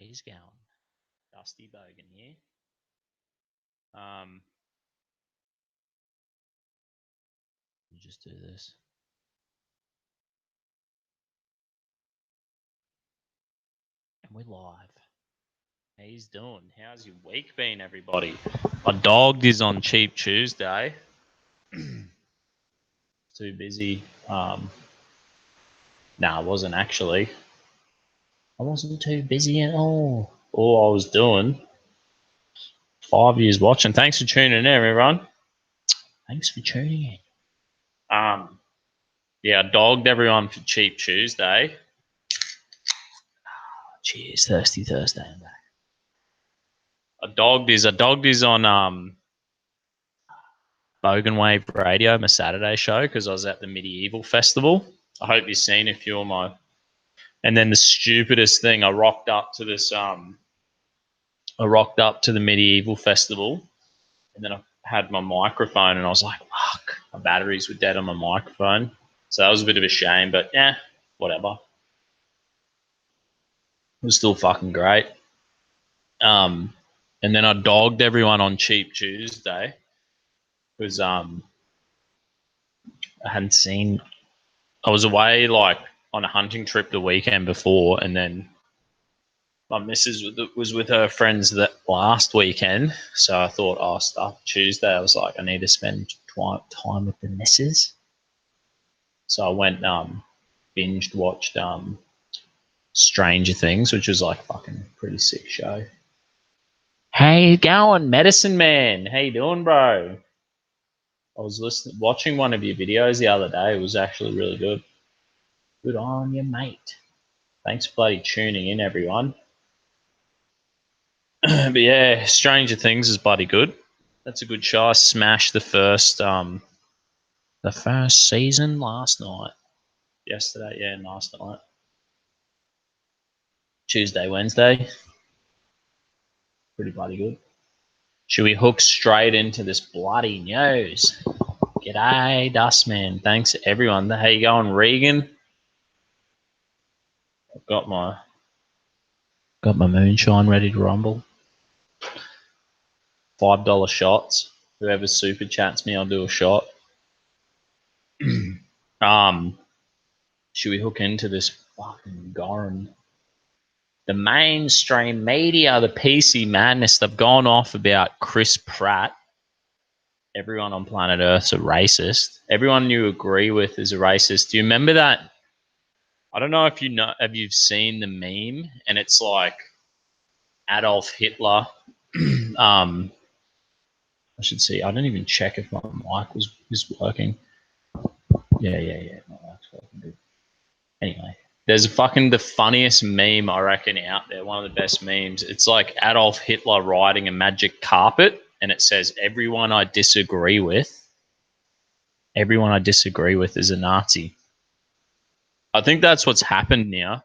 He's going. Dusty Bogan here. Just do this. And we're live. How he's doing? How's your week been, everybody? My dog is on Cheap Tuesday. Too busy. I wasn't actually. I wasn't too busy at all. All I was doing, 5 years watching. Thanks for tuning in, everyone. Thanks for tuning in. I dogged everyone for Cheap Tuesday. Cheers, Thirsty Thursday. I'm back. I dogged is on Bogan Wave Radio, my Saturday show, because I was at the Medieval Festival. I hope you've seen a few of my. And then the stupidest thing, I rocked up to the Medieval Festival, and then I had my microphone, and I was like, "Fuck, my batteries were dead on my microphone." So that was a bit of a shame, but yeah, whatever. It was still fucking great. And then I dogged everyone on Cheap Tuesday because I hadn't seen. I was away like on a hunting trip the weekend before, and then my missus was with her friends that last weekend. So I thought, stuff Tuesday. I was like, I need to spend time with the missus. So I went binged watched Stranger Things, which was like a fucking pretty sick show. How you going, Medicine Man? How you doing, bro? I was watching one of your videos the other day. It was actually really good. Good on you, mate. Thanks for bloody tuning in, everyone. But yeah, Stranger Things is bloody good. That's a good show. I smashed the first season last night. Yesterday, yeah, last night. Tuesday, Wednesday. Pretty bloody good. Should we hook straight into this bloody news? G'day, Dustman. Thanks, everyone. How you going, Regan? I've got my moonshine ready to rumble. $5 shots. Whoever super chats me, I'll do a shot. Should we hook into this fucking Goran? The mainstream media, the PC madness, they've gone off about Chris Pratt. Everyone on planet Earth's a racist. Everyone you agree with is a racist. Do you remember that? I don't know if you know. Have you seen the meme? And it's like Adolf Hitler. I should see. I don't even check if my mic was working. Yeah. My mic's working good. Anyway, there's the funniest meme I reckon out there. One of the best memes. It's like Adolf Hitler riding a magic carpet, and it says, "Everyone I disagree with is a Nazi." I think that's what's happened now.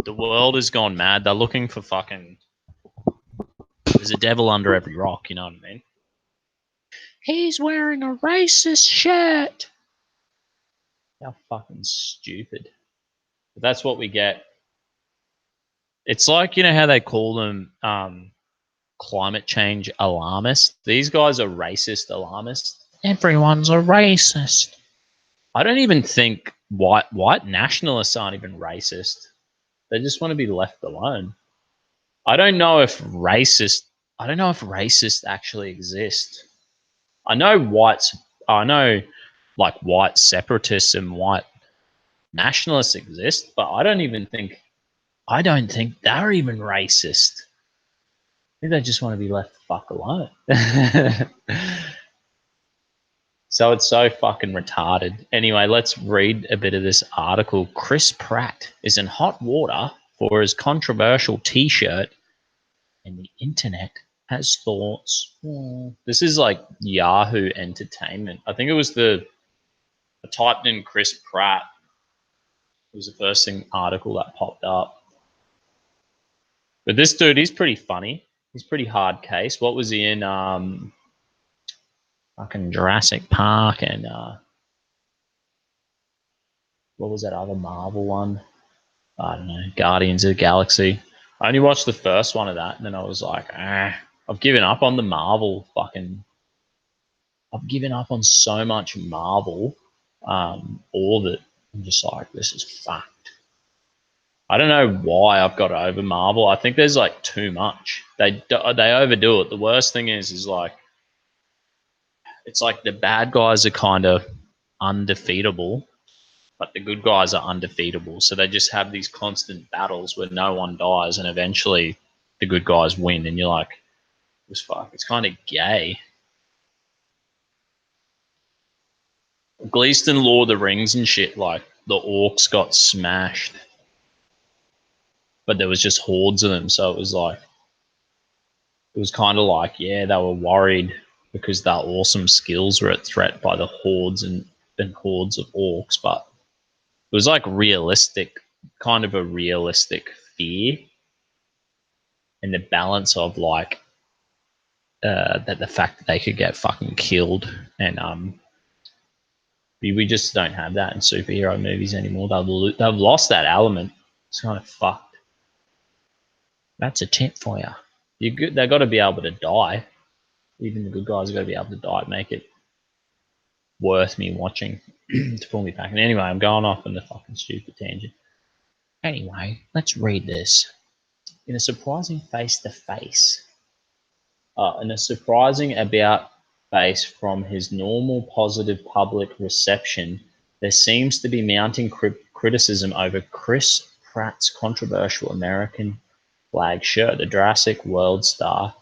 The world has gone mad. They're looking for fucking. There's a devil under every rock. You know what I mean? He's wearing a racist shirt. How fucking stupid. But that's what we get. It's like, you know how they call them climate change alarmists? These guys are racist alarmists. Everyone's a racist. I don't even think white nationalists aren't even racist. They just want to be left alone. I don't know if racist actually exist. I know white separatists and white nationalists exist, but I don't think they're even racist. I think they just want to be left the fuck alone. So it's so fucking retarded. Anyway, let's read a bit of this article. Chris Pratt is in hot water for his controversial T-shirt, and the internet has thoughts. This is like Yahoo Entertainment. I think it was I typed in Chris Pratt. It was the first article that popped up. But this dude, he's pretty funny. He's pretty hard case. What was he in? Fucking Jurassic Park and what was that other Marvel one? I don't know. Guardians of the Galaxy. I only watched the first one of that, and then I was like, I've given up on the Marvel fucking. I've given up on so much Marvel, all of it. I'm just like, this is fucked. I don't know why I've got over Marvel. I think there's like too much. They overdo it. The worst thing is like it's like the bad guys are kind of undefeatable, but the good guys are undefeatable. So they just have these constant battles where no one dies, and eventually the good guys win. And you're like, this fuck. It's kind of gay. Gleaston Lord of the Rings and shit. Like the orcs got smashed, but there was just hordes of them. So it was kind of like, yeah, they were worried because their awesome skills were at threat by the hordes and hordes of orcs. But it was like realistic, kind of a realistic fear, and the balance of like that the fact that they could get fucking killed, and we just don't have that in superhero movies anymore. They've lost that element. It's kind of fucked. That's a tip for you. They've got to be able to die. Even the good guys have got to be able to die. Make it worth me watching to pull me back. And anyway, I'm going off on the fucking stupid tangent. Anyway, let's read this. In a surprising face-to-face, in a surprising about face from his normal positive public reception, there seems to be mounting criticism over Chris Pratt's controversial American flag shirt. The Jurassic World star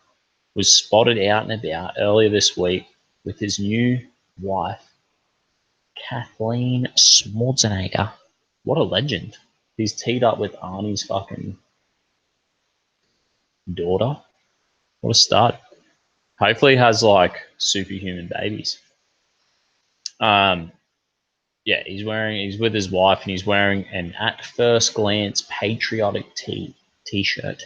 was spotted out and about earlier this week with his new wife, Kathleen Schwarzenegger. What a legend. He's teed up with Arnie's fucking daughter. What a start. Hopefully he has like superhuman babies. Yeah, he's with his wife and he's wearing an at first glance patriotic t-shirt.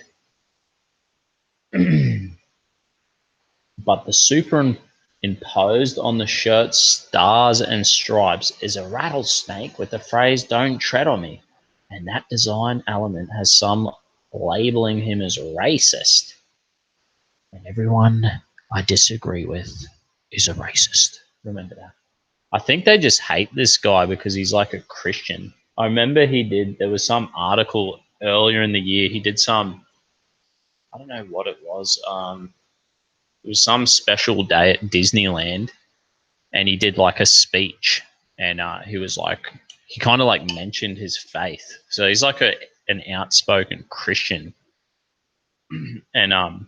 But the superimposed on the shirt's stars and stripes is a rattlesnake with the phrase "Don't tread on me," and that design element has some labeling him as racist. And everyone I disagree with is a racist. Remember that. I think they just hate this guy because he's like a Christian. I remember there was some article earlier in the year. He did I don't know what it was. It was some special day at Disneyland, and he did like a speech, and he was like, he kind of like mentioned his faith. So he's like an outspoken Christian, and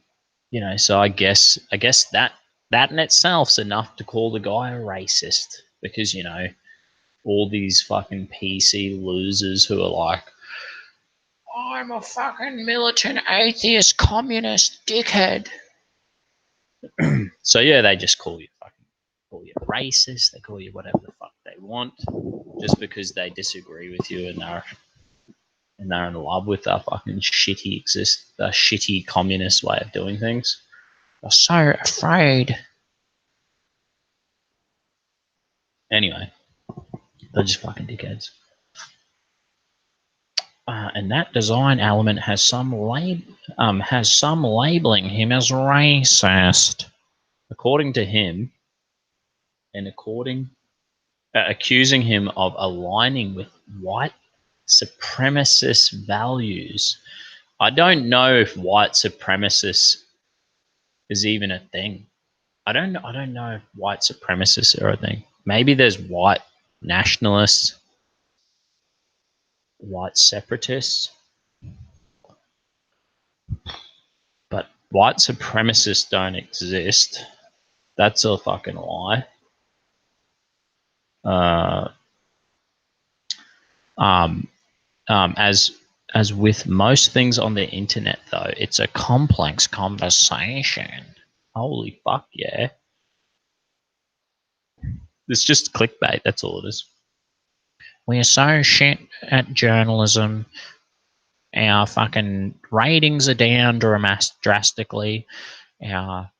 so I guess that in itself's enough to call the guy a racist because all these fucking PC losers who are like, I'm a fucking militant atheist communist dickhead. So yeah, they just call you racist. They call you whatever the fuck they want, just because they disagree with you and they're in love with our fucking shitty communist way of doing things. They're so afraid. Anyway, they're just fucking dickheads. And that design element has some labeling him as racist, according to him, and accusing him of aligning with white supremacist values. I don't know if white supremacists is even a thing. I don't know if white supremacists are a thing. Maybe there's white nationalists, white separatists, but white supremacists don't exist. That's a fucking lie. As with most things on the internet, though, it's a complex conversation. Holy fuck, yeah. It's just clickbait, that's all it is. We are so shit at journalism. Our fucking ratings are down drastically. Our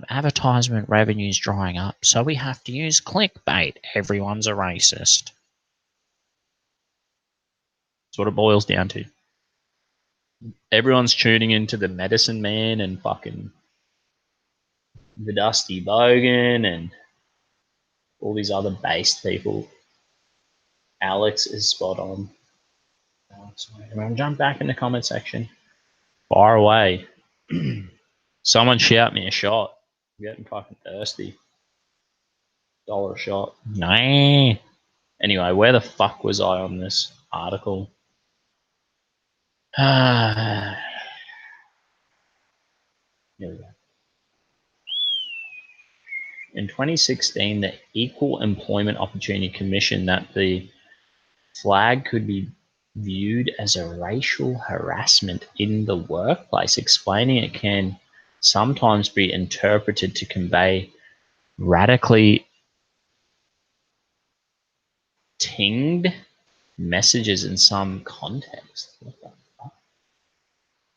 advertisement revenue's drying up, so we have to use clickbait. Everyone's a racist. That's what it boils down to. everyone's tuning into the Medicine Man and fucking the Dusty Bogan and all these other based people. Alex is spot on. Everyone jump back in the comment section. Far away. Someone shout me a shot. I'm getting fucking thirsty. $1 shot. Nah. Anyway, where the fuck was I on this article? Here we go. In 2016, the Equal Employment Opportunity Commission that the flag could be viewed as a racial harassment in the workplace, explaining it can sometimes be interpreted to convey radically tinged messages in some context. What the fuck?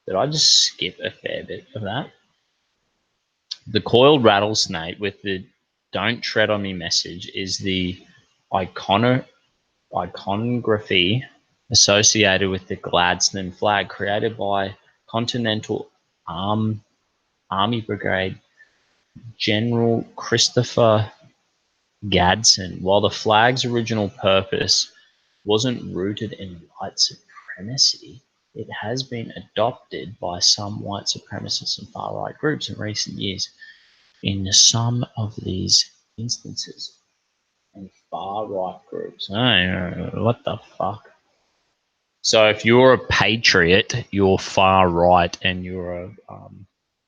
Did I just skip a fair bit of that? The coiled rattlesnake with the "Don't Tread on Me" message is the iconography associated with the Gladstone flag created by Continental Army Brigade General Christopher Gadsden. While the flag's original purpose wasn't rooted in white supremacy, it has been adopted by some white supremacists and far-right groups in recent years. In some of these instances, and far-right groups. Oh, what the fuck? So if you're a patriot, you're far right, and you're a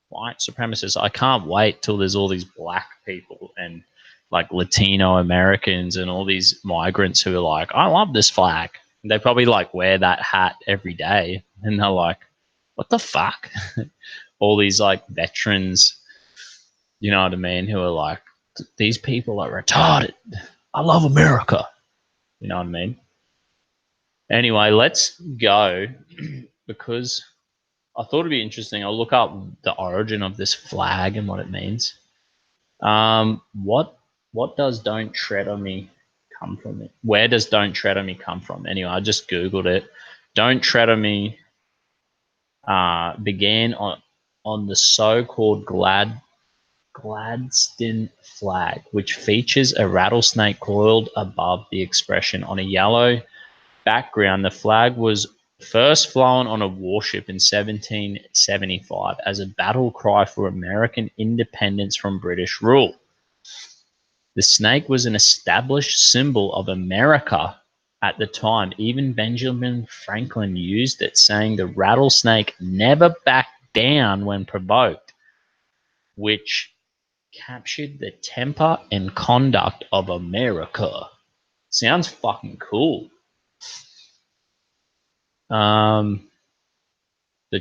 white supremacist. I can't wait till there's all these black people and like Latino Americans and all these migrants who are like, I love this flag. They probably like wear that hat every day, and they're like, what the fuck? All these like veterans, you know what I mean, who are like, these people are retarded. I love America. You know what I mean? Anyway, let's go because I thought it'd be interesting. I'll look up the origin of this flag and what it means. What does "Don't Tread on Me" come from? Where does "Don't Tread on Me" come from? Anyway, I just googled it. "Don't Tread on Me" began on the so-called Gladstone flag, which features a rattlesnake coiled above the expression on a yellow background. The flag was first flown on a warship in 1775 as a battle cry for American independence from British rule. The snake was an established symbol of America at the time. Even Benjamin Franklin used it, saying the rattlesnake never backed down when provoked, which captured the temper and conduct of America. Sounds fucking cool. The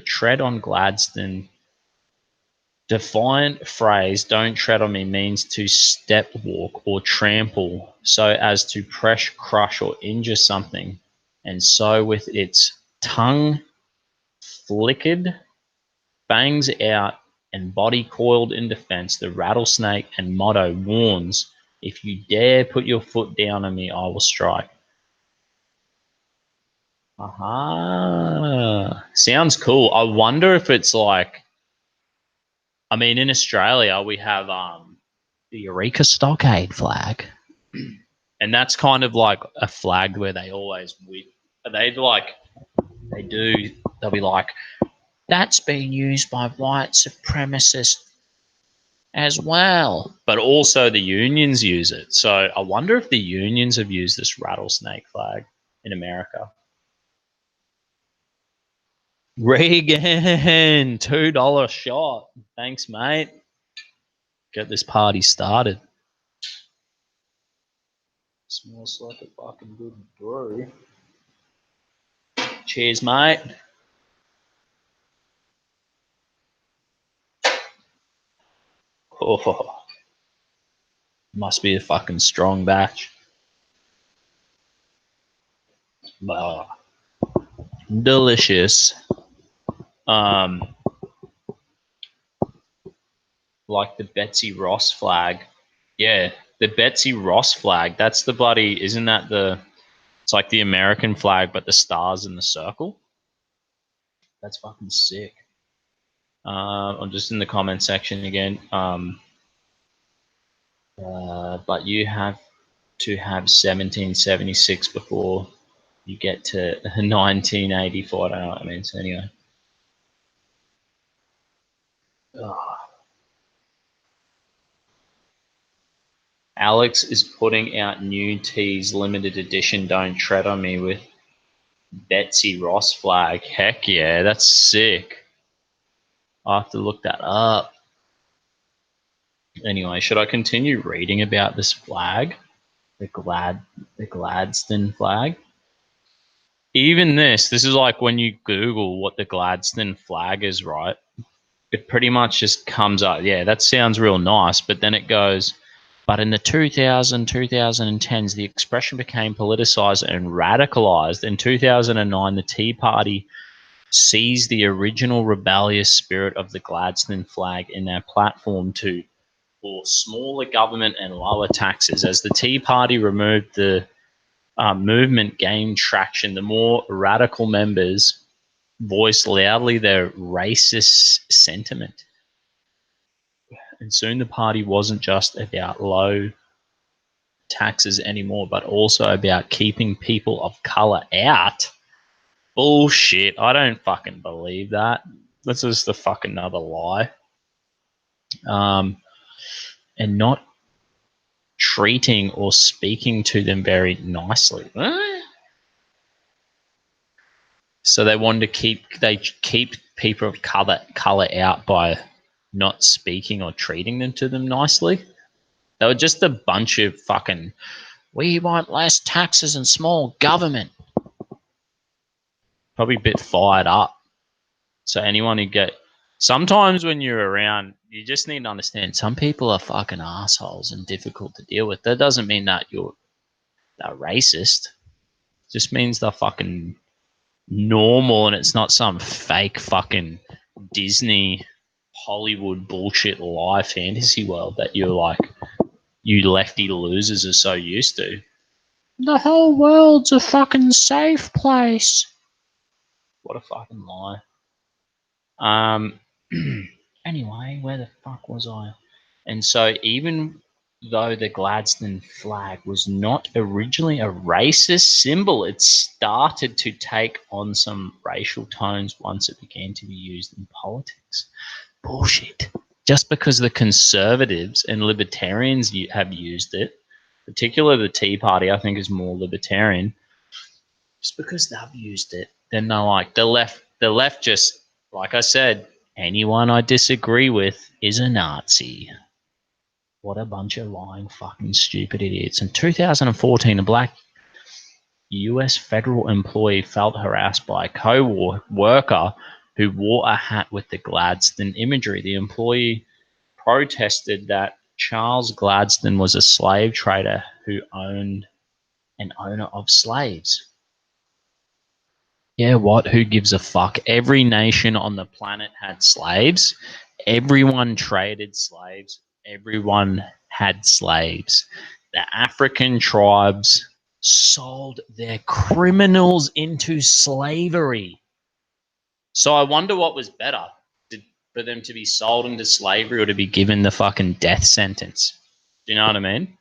tread on Gladstone. Defiant phrase "Don't tread on me" means to step walk or trample so as to press, crush, or injure something. And so with its tongue flickered, fangs out, and body coiled in defense, the rattlesnake and motto warns, if you dare put your foot down on me, I will strike. Aha. Sounds cool. I wonder if it's like, I mean, in Australia, we have the Eureka Stockade flag. And that's kind of like a flag where they always win. They'll be like, that's being used by white supremacists as well. But also the unions use it. So I wonder if the unions have used this rattlesnake flag in America. Regan, $2 shot. Thanks, mate. Get this party started. Smells like a fucking good brew. Cheers, mate. Oh, must be a fucking strong batch. Delicious. Like the Betsy Ross flag. Yeah, the Betsy Ross flag. That's the bloody. Isn't that the? It's like the American flag, but the stars in the circle. That's fucking sick. I'm just in the comment section again. But you have to have 1776 before you get to 1984. I don't know what that means. Anyway. Ugh. Alex is putting out new teas, limited edition. Don't tread on me with Betsy Ross flag. Heck yeah, that's sick. I'll have to look that up. Anyway, should I continue reading about this flag? The Gladstone flag? Even this is like when you Google what the Gladstone flag is, right? It pretty much just comes up. Yeah, that sounds real nice, but then it goes, but in the 2010s, the expression became politicized and radicalized. In 2009, the Tea Party seized the original rebellious spirit of the Gladstone flag in their platform to for smaller government and lower taxes. As the Tea Party removed the movement gained traction, the more radical members voiced loudly their racist sentiment. And soon the party wasn't just about low taxes anymore, but also about keeping people of color out. Bullshit. I don't fucking believe that. That's just a fucking another lie. And not treating or speaking to them very nicely. So they wanted to keep people of color out by not speaking or treating them to them nicely. They were just a bunch of fucking, we want less taxes and small government. Probably a bit fired up. So anyone who sometimes when you're around, you just need to understand some people are fucking assholes and difficult to deal with. That doesn't mean that they're racist. It just means they're fucking normal and it's not some fake fucking Disney Hollywood bullshit lie fantasy world that you're like, you lefty losers are so used to. The whole world's a fucking safe place. What a fucking lie. Anyway, where the fuck was I? And so even though the Gladstone flag was not originally a racist symbol, it started to take on some racial tones once it began to be used in politics. Bullshit. Just because the conservatives and libertarians have used it, particularly the Tea Party, I think is more libertarian. Just because they've used it, then they're like the left. The left just, like I said, anyone I disagree with is a Nazi. What a bunch of lying fucking stupid idiots. In 2014, a black US federal employee felt harassed by a co-worker who wore a hat with the Gladstone imagery. The employee protested that Charles Gladstone was a slave trader who owned an owner of slaves. Yeah, what? Who gives a fuck? Every nation on the planet had slaves. Everyone traded slaves. Everyone had slaves. The African tribes sold their criminals into slavery. So I wonder what was better, for them to be sold into slavery or to be given the fucking death sentence. Do you know what I mean?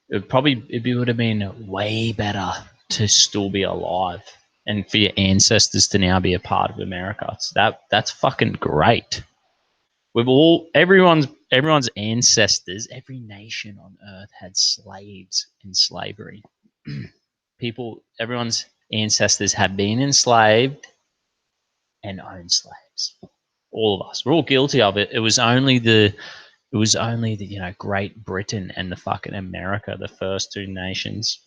It would have been way better to still be alive and for your ancestors to now be a part of America. So that's fucking great. Everyone's ancestors, every nation on earth had slaves in slavery. Everyone's ancestors have been enslaved and owned slaves. All of us, we're all guilty of it. It was only the Great Britain and the fucking America, the first two nations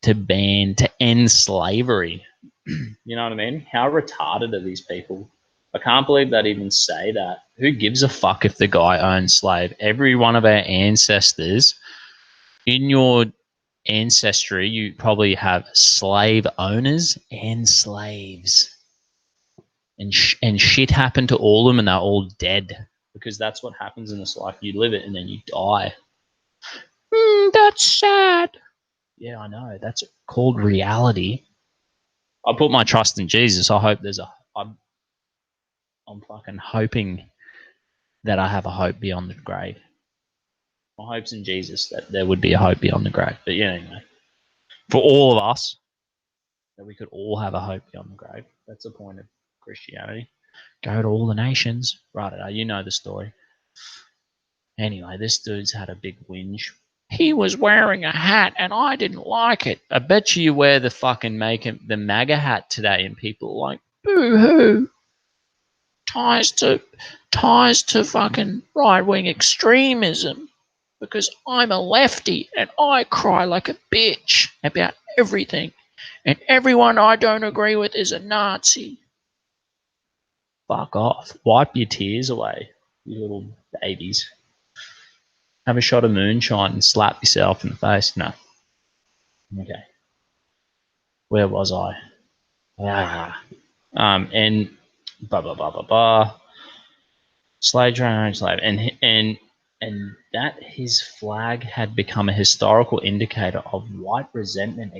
to end slavery. You know what I mean? How retarded are these people? I can't believe they'd even say that. Who gives a fuck if the guy owns slave? Every one of our ancestors, in your ancestry, you probably have slave owners and slaves. And shit happened to all of them and they're all dead. Because that's what happens in this life. You live it and then you die. That's sad. Yeah, I know. That's called reality. I put my trust in Jesus. I hope there's a. I'm fucking hoping that I have a hope beyond the grave. My hope's in Jesus that there would be a hope beyond the grave. But yeah, anyway, for all of us, that we could all have a hope beyond the grave. That's the point of Christianity. Go to all the nations. Right, you know the story. Anyway, this dude's had a big whinge. He was wearing a hat and I didn't like it. I bet you wear the fucking the MAGA hat today and people are like, boo hoo. Ties to fucking right wing extremism because I'm a lefty and I cry like a bitch about everything. And everyone I don't agree with is a Nazi. Fuck off. Wipe your tears away, you little babies. Have a shot of moonshine and slap yourself in the face. No. Okay. Where was I? And blah blah blah blah blah. Slave train, slave, and that his flag had become a historical indicator of white resentment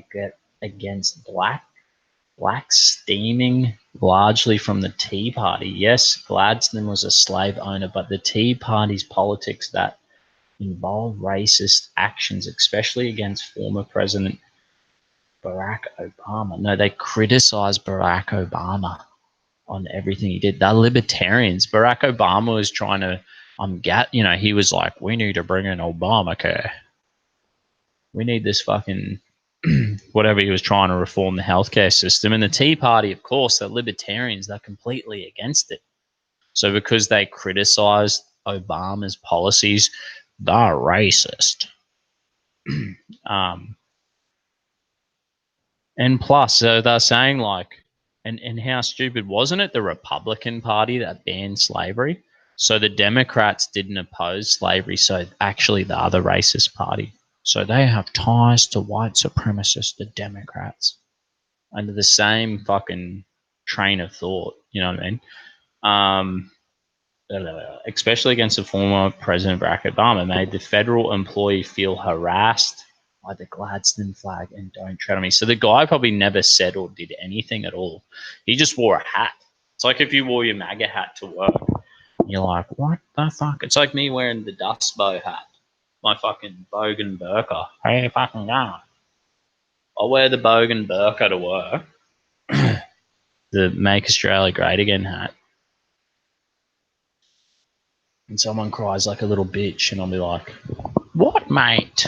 against blacks stemming largely from the Tea Party. Yes, Gladstone was a slave owner, but the Tea Party's politics that involve racist actions, especially against former President Barack Obama. No, they criticized Barack Obama on everything he did. They're libertarians. Barack Obama was trying to, he was like, we need to bring in Obamacare. We need this fucking, whatever he was trying to reform the healthcare system. And the Tea Party, of course, they're libertarians. They're completely against it. So because they criticized Obama's policies, they're racist. And plus, they're saying like, and how stupid wasn't it? The Republican Party that banned slavery. So the Democrats didn't oppose slavery. So actually, the other racist party. So they have ties to white supremacists, the Democrats, under the same fucking train of thought. You know what I mean? Especially against the former President Barack Obama, made the federal employee feel harassed by the Gladstone flag and don't tread on me. So the guy probably never said or did anything at all. He just wore a hat. It's like if you wore your MAGA hat to work. You're like, what the fuck? It's like me wearing the Dust Bow hat. My fucking bogan burqa. Hey, fucking God. I wear the bogan burqa to work. The Make Australia Great Again hat. And someone cries like a little bitch, and I'll be like, what, mate?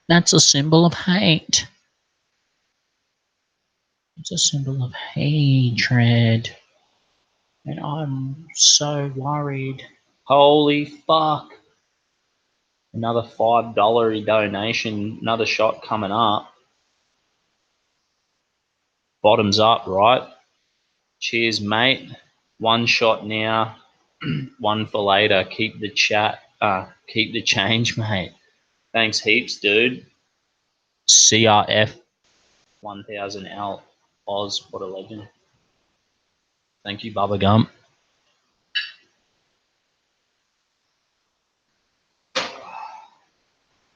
That's a symbol of hate. It's a symbol of hatred. And I'm so worried. Holy fuck. Another $5 donation, another shot coming up. Bottoms up, right? Cheers, mate. One shot now, one for later. Keep the change, mate. Thanks heaps, dude. CRF 1000L Oz, what a legend. Thank you, Bubba Gump.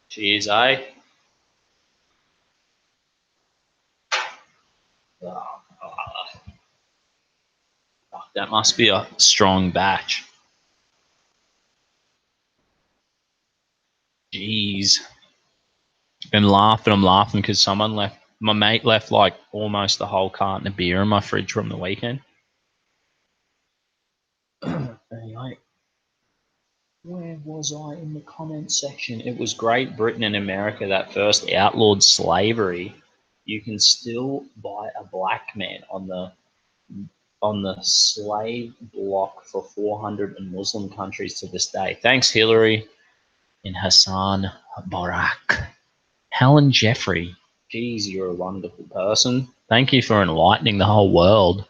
Cheers, eh? That must be a strong batch. Jeez. I'm laughing because someone left, my mate left like almost the whole carton of beer in my fridge from the weekend. Anyway, where was I in the comments section? It was Great Britain and America that first outlawed slavery. You can still buy a black man on the slave block for 400 in Muslim countries to this day. Thanks, Hillary and Hassan Barak. Helen Jeffrey. Geez, you're a wonderful person. Thank you for enlightening the whole world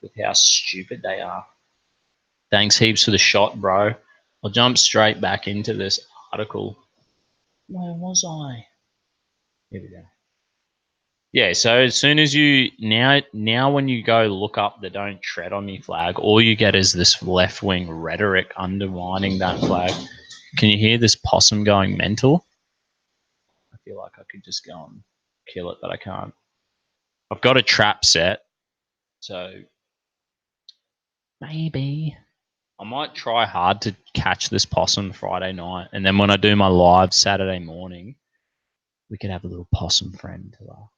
with how stupid they are. Thanks heaps for the shot, bro. I'll jump straight back into this article. Where was I? Here we go. Yeah, so as soon as you now when you go look up the Don't Tread on Me flag, all you get is this left-wing rhetoric undermining that flag. Can you hear this possum going mental? I feel like I could just go and kill it, but I can't. I've got a trap set, so maybe I might try hard to catch this possum Friday night, and then when I do my live Saturday morning, we could have a little possum friend to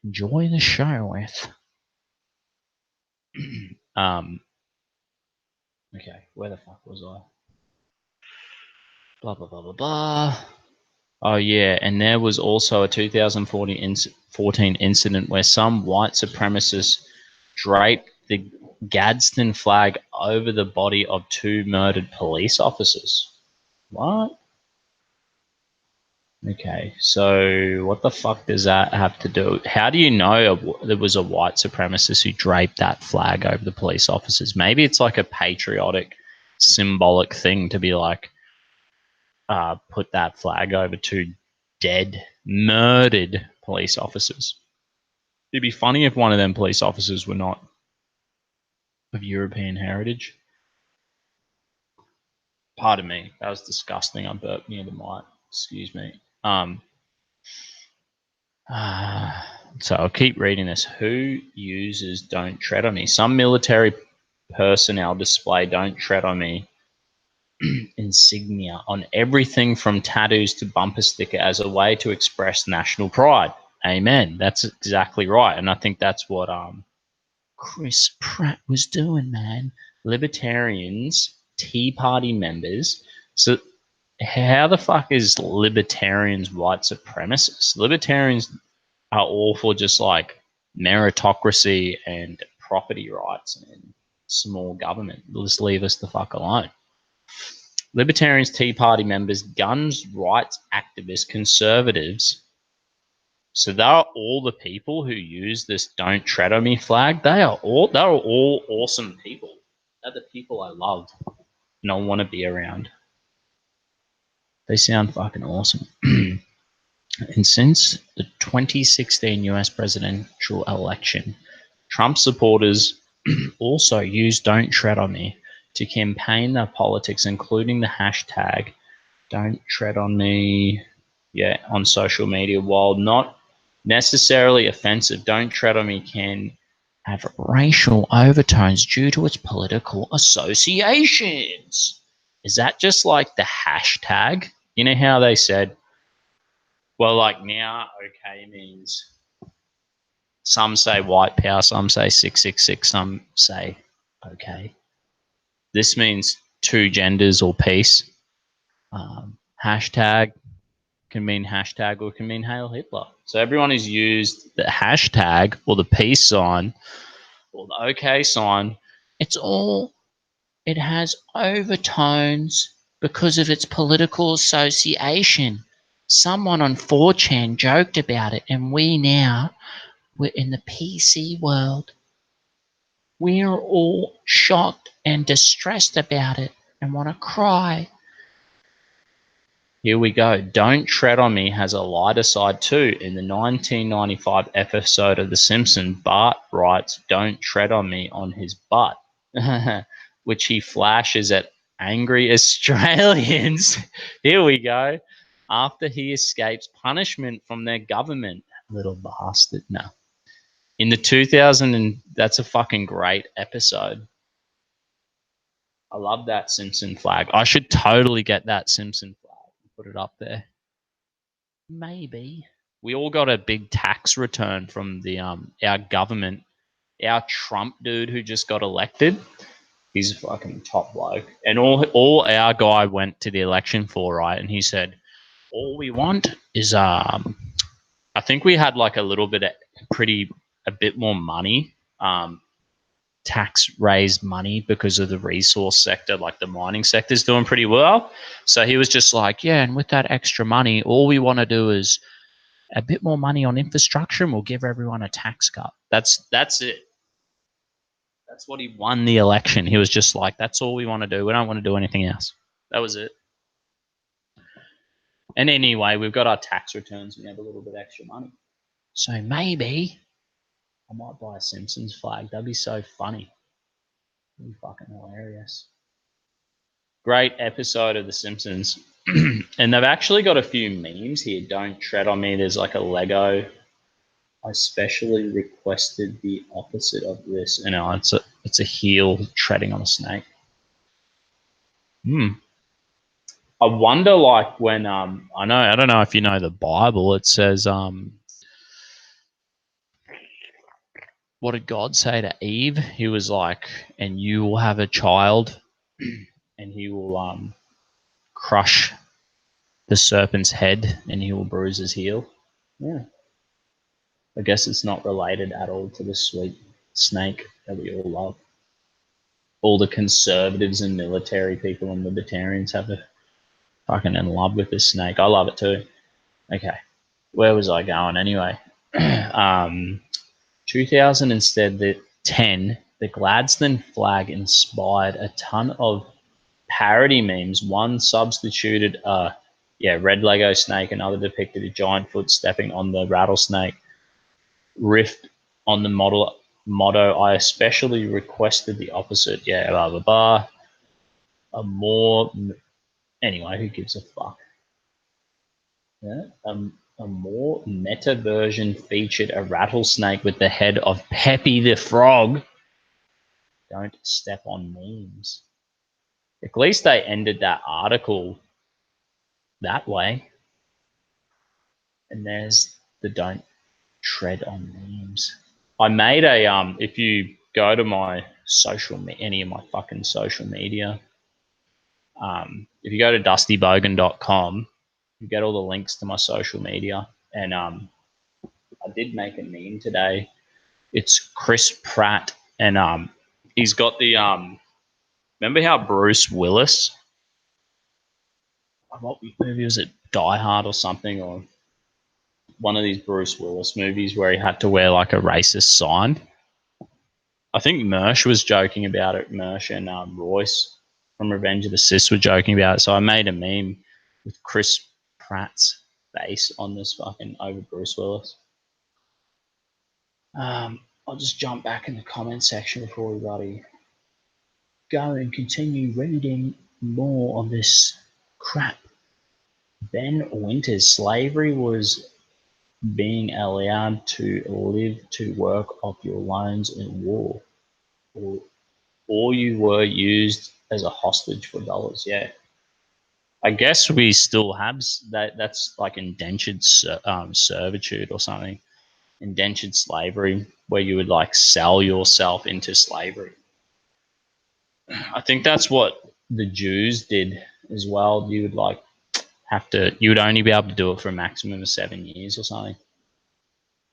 enjoy the show with. Okay, where the fuck was I? Blah blah blah blah blah. Oh yeah, and there was also a 2014 incident where some white supremacists draped the Gadsden flag over the body of 2 murdered police officers. What? Okay, so what the fuck does that have to do? How do you know there was a white supremacist who draped that flag over the police officers? Maybe it's like a patriotic, symbolic thing to be like, put that flag over 2 dead, murdered police officers. It'd be funny if one of them police officers were not of European heritage. Pardon me, that was disgusting. I burped near the mic. Excuse me. So I'll keep reading this. Who uses "Don't Tread on Me"? Some military personnel display "Don't Tread on Me" insignia on everything from tattoos to bumper sticker as a way to express national pride. Amen. That's exactly right, and I think that's what Chris Pratt was doing, man. Libertarians, Tea Party members. So how the fuck is libertarians white supremacists? Libertarians are all for just like meritocracy and property rights and small government. Just leave us the fuck alone. Libertarians, Tea Party members, guns rights activists, conservatives. So they are all the people who use this "Don't Tread on Me" flag. They're all awesome people. They're the people I love and I want to be around. They sound fucking awesome. And since the 2016 US presidential election, Trump supporters also use "Don't Tread on Me" to campaign their politics, including the hashtag "Don't Tread on Me" on social media. While not necessarily offensive, "Don't Tread on Me" can have racial overtones due to its political associations. Is that just like the hashtag? You know how they said, well, like now, okay means some say white power, some say 666, some say okay. This means 2 genders or peace. Hashtag can mean hashtag or it can mean Hail Hitler. So everyone who's used the hashtag or the peace sign or the okay sign, it has overtones because of its political association. Someone on 4chan joked about it, and we're in the PC world. We are all shocked and distressed about it and want to cry. Here we go. "Don't Tread on Me" has a lighter side too. In the 1995 episode of The Simpsons, Bart writes "Don't tread on me" on his butt, which he flashes at angry Australians. Here we go. After he escapes punishment from their government. Little bastard. No. In the 2000, that's a fucking great episode. I love that Simpson flag. I should totally get that Simpson flag and put it up there. Maybe. We all got a big tax return from the our government. Our Trump dude who just got elected, he's a fucking top bloke. And all our guy went to the election for, right? And he said, all we want is I think we had like a little bit of a bit more money, tax raised money because of the resource sector, like the mining sector is doing pretty well. So he was just like, yeah, and with that extra money, all we want to do is a bit more money on infrastructure and we'll give everyone a tax cut. That's it. That's what he won the election. He was just like, that's all we want to do. We don't want to do anything else. That was it. And anyway, we've got our tax returns and we have a little bit extra money. So maybe I might buy a Simpsons flag. That'd be so funny. That'd be fucking hilarious. Great episode of The Simpsons. And they've actually got a few memes here. "Don't tread on me." There's like a Lego I specially requested the opposite of this. And it's a heel treading on a snake. Hmm. I wonder, like when I don't know if you know the Bible. It says what did God say to Eve? He was like, "And you will have a child, and he will crush the serpent's head, and he will bruise his heel." Yeah, I guess it's not related at all to the sweet snake that we all love. All the conservatives and military people and libertarians have a fucking in love with this snake. I love it too. Okay, where was I going anyway? 2000 instead, the 10, the Gladstone flag inspired a ton of parody memes. One substituted red Lego snake, another depicted a giant foot stepping on the rattlesnake. Riffed on the motto, I especially requested the opposite. Yeah, blah blah blah. A more anyway, who gives a fuck? Yeah, a more meta version featured a rattlesnake with the head of Peppy the Frog. Don't step on memes. At least they ended that article that way. And there's the don't tread on memes. I made a if you go to my any of my fucking social media, if you go to dustybogan.com, you get all the links to my social media. And I did make a meme today. It's Chris Pratt, and he's got the remember how Bruce Willis, what movie was it, Die Hard or something, or one of these Bruce Willis movies where he had to wear like a racist sign. I think Mersh was joking about it. Mersh and Royce from Revenge of the Sith were joking about it. So I made a meme with Chris Pratt's face on this fucking over Bruce Willis. I'll just jump back in the comment section before we bloody go and continue reading more of this crap. Ben Winters, slavery was being allowed to live to work off your loans in war, or you were used as a hostage for dollars. Yeah, I guess we still have that. That's like indentured servitude or something, indentured slavery, where you would like sell yourself into slavery. I think that's what the Jews did as well. You would like you would only be able to do it for a maximum of 7 years or something.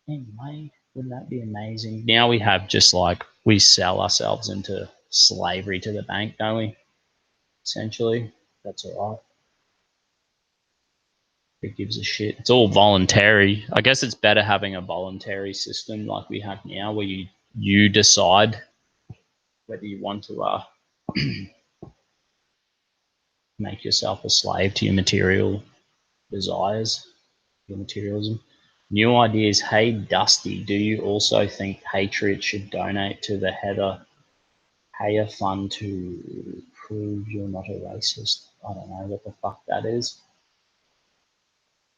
Anyway, wouldn't that be amazing? Now we have just like we sell ourselves into slavery to the bank, don't we? Essentially, that's all right. Who gives a shit? It's all voluntary. I guess it's better having a voluntary system like we have now, where you decide whether you want to make yourself a slave to your material desires, your materialism. New ideas. Hey, Dusty, do you also think Patriots should donate to the Heya Fund to prove you're not a racist? I don't know what the fuck that is.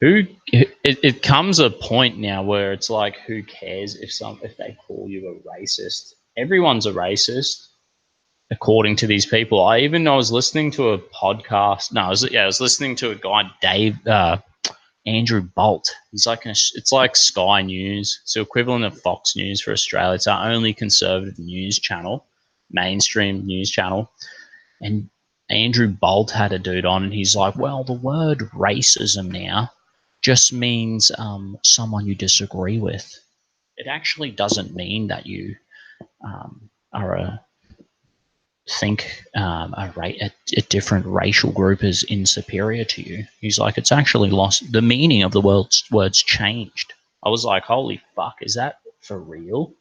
It comes a point now where it's like, who cares if they call you a racist? Everyone's a racist according to these people. I was listening to a podcast. No, I was listening to a guy, Andrew Bolt. He's like it's like Sky News, it's the equivalent of Fox News for Australia. It's our only conservative news channel, mainstream news channel. And Andrew Bolt had a dude on, and he's like, "Well, the word racism now just means someone you disagree with. It actually doesn't mean that you are a different racial group is inferior to you." He's like, "It's actually lost the meaning of the words changed." I was like, "Holy fuck, is that for real?"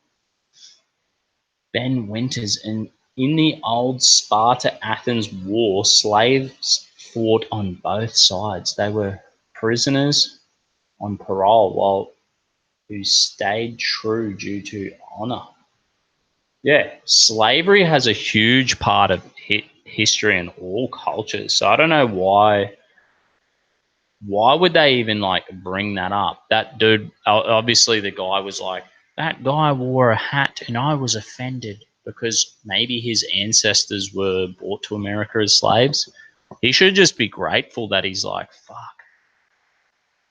Ben Winters, in the old Sparta-Athens war, slaves fought on both sides. They were prisoners on parole while who stayed true due to honor. Yeah, slavery has a huge part of history in all cultures. So I don't know why Why would they even like bring that up? That dude, obviously, the guy was like, that guy wore a hat and I was offended because maybe his ancestors were brought to America as slaves. He should just be grateful that he's like, fuck,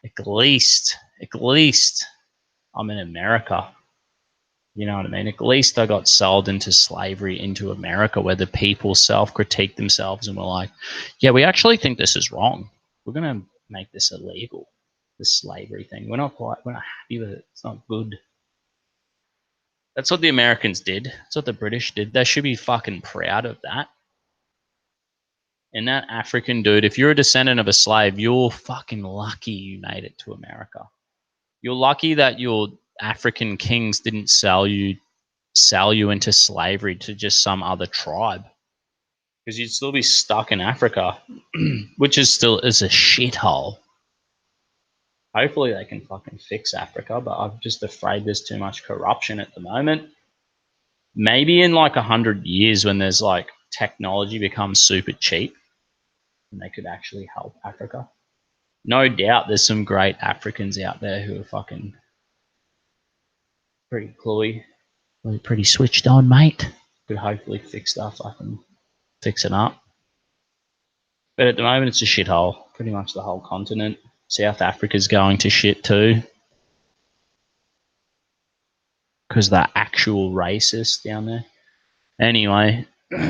at least I'm in America. You know what I mean? At least I got sold into slavery into America where the people self critique themselves and were like, yeah, we actually think this is wrong. We're going to make this illegal, this slavery thing. We're not happy with it. It's not good. That's what the Americans did. That's what the British did. They should be fucking proud of that. And that African dude, if you're a descendant of a slave, you're fucking lucky you made it to America. You're lucky that your African kings didn't sell you into slavery to just some other tribe because you'd still be stuck in Africa, which is a shithole. Hopefully they can fucking fix Africa, but I'm just afraid there's too much corruption at the moment. Maybe in like 100 years when there's like technology becomes super cheap and they could actually help Africa. No doubt there's some great Africans out there who are fucking pretty cluey, pretty switched on, mate. Could hopefully fix stuff up and fix it up. But at the moment, it's a shithole. Pretty much the whole continent. South Africa's going to shit too. Because they're actual racists down there. Anyway,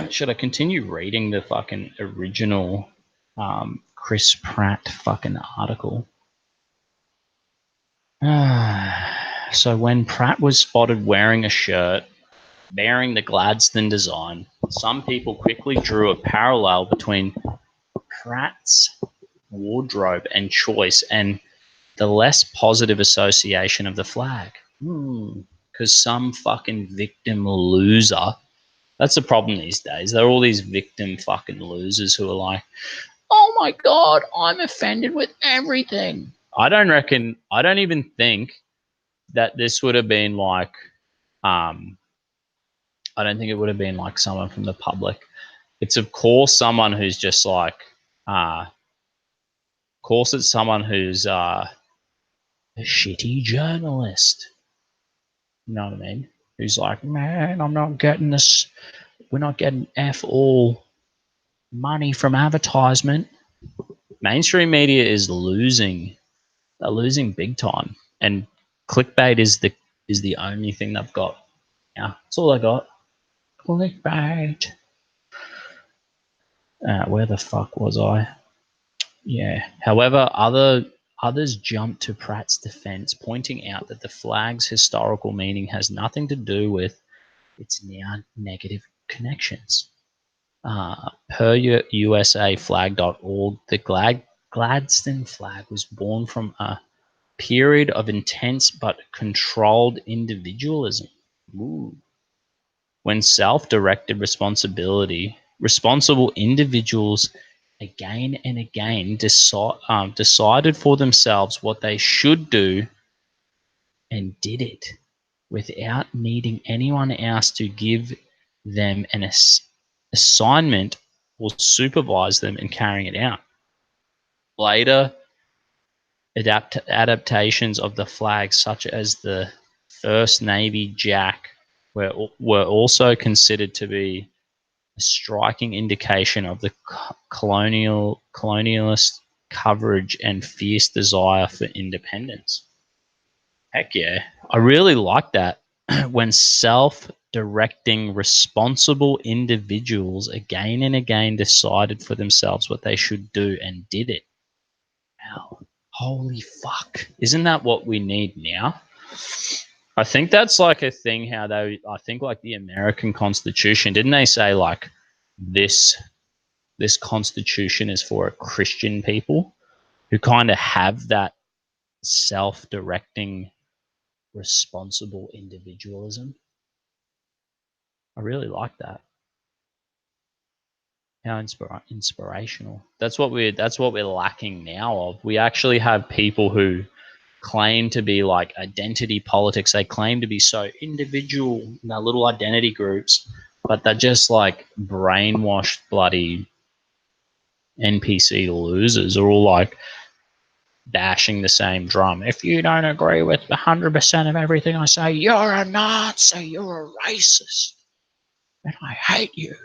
should I continue reading the fucking original Chris Pratt fucking article? So when Pratt was spotted wearing a shirt bearing the Gladstone design, some people quickly drew a parallel between Pratt's wardrobe and choice and the less positive association of the flag. Because some fucking victim loser. That's the problem these days. They're all these victim fucking losers who are like, oh my God, I'm offended with everything. I don't even think that this would have been like, I don't think it would have been like someone from the public. It's of course someone who's just like, of course it's someone who's a shitty journalist. You know what I mean? Who's like, man, I'm not getting this. We're not getting F all money from advertisement. Mainstream media is losing. They're losing big time. And clickbait is the only thing they've got. Yeah, that's all I got. Clickbait. Where the fuck was I? Yeah. However, others jumped to Pratt's defense, pointing out that the flag's historical meaning has nothing to do with its now negative connections. Per usaflag.org, the Gladstone flag was born from a period of intense but controlled individualism. Ooh. When self-directed responsible individuals again and again decided for themselves what they should do and did it without needing anyone else to give them an assignment or supervise them in carrying it out. Later adaptations of the flag, such as the First Navy Jack, were also considered to be a striking indication of the colonialist coverage and fierce desire for independence. Heck yeah. I really like that. When self-directing, responsible individuals again and again decided for themselves what they should do and did it. Wow. Holy fuck. Isn't that what we need now? I think that's like a thing I think like the American Constitution, didn't they say like this Constitution is for a Christian people who kind of have that self-directing, responsible individualism? I really like that. How inspirational. That's what we're lacking now of. We actually have people who claim to be like identity politics. They claim to be so individual in their little identity groups, but they're just like brainwashed bloody NPC losers are all like, bashing the same drum. If you don't agree with 100% of everything I say, you're a Nazi, you're a racist, and I hate you.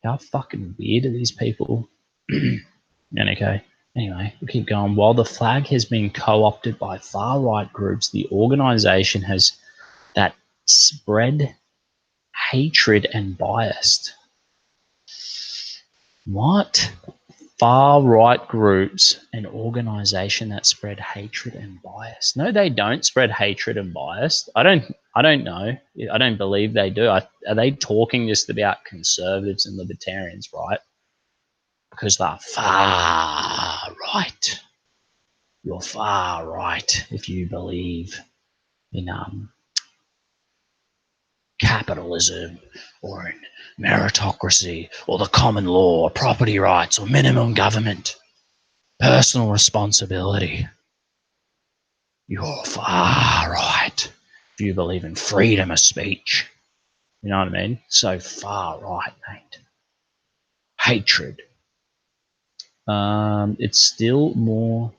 How fucking weird are these people? And okay. Anyway, we'll keep going. While the flag has been co-opted by far-right groups, the organization has that spread hatred and bias. What? Far-right groups, an organization that spread hatred and bias. No, they don't spread hatred and bias. I don't know. I don't believe they do. Are they talking just about conservatives and libertarians, right? Because they're far right. You're far right if you believe in capitalism or in meritocracy or the common law or property rights or minimum government, personal responsibility. You're far right if you believe in freedom of speech. You know what I mean? So far right, mate. Hatred. It's still more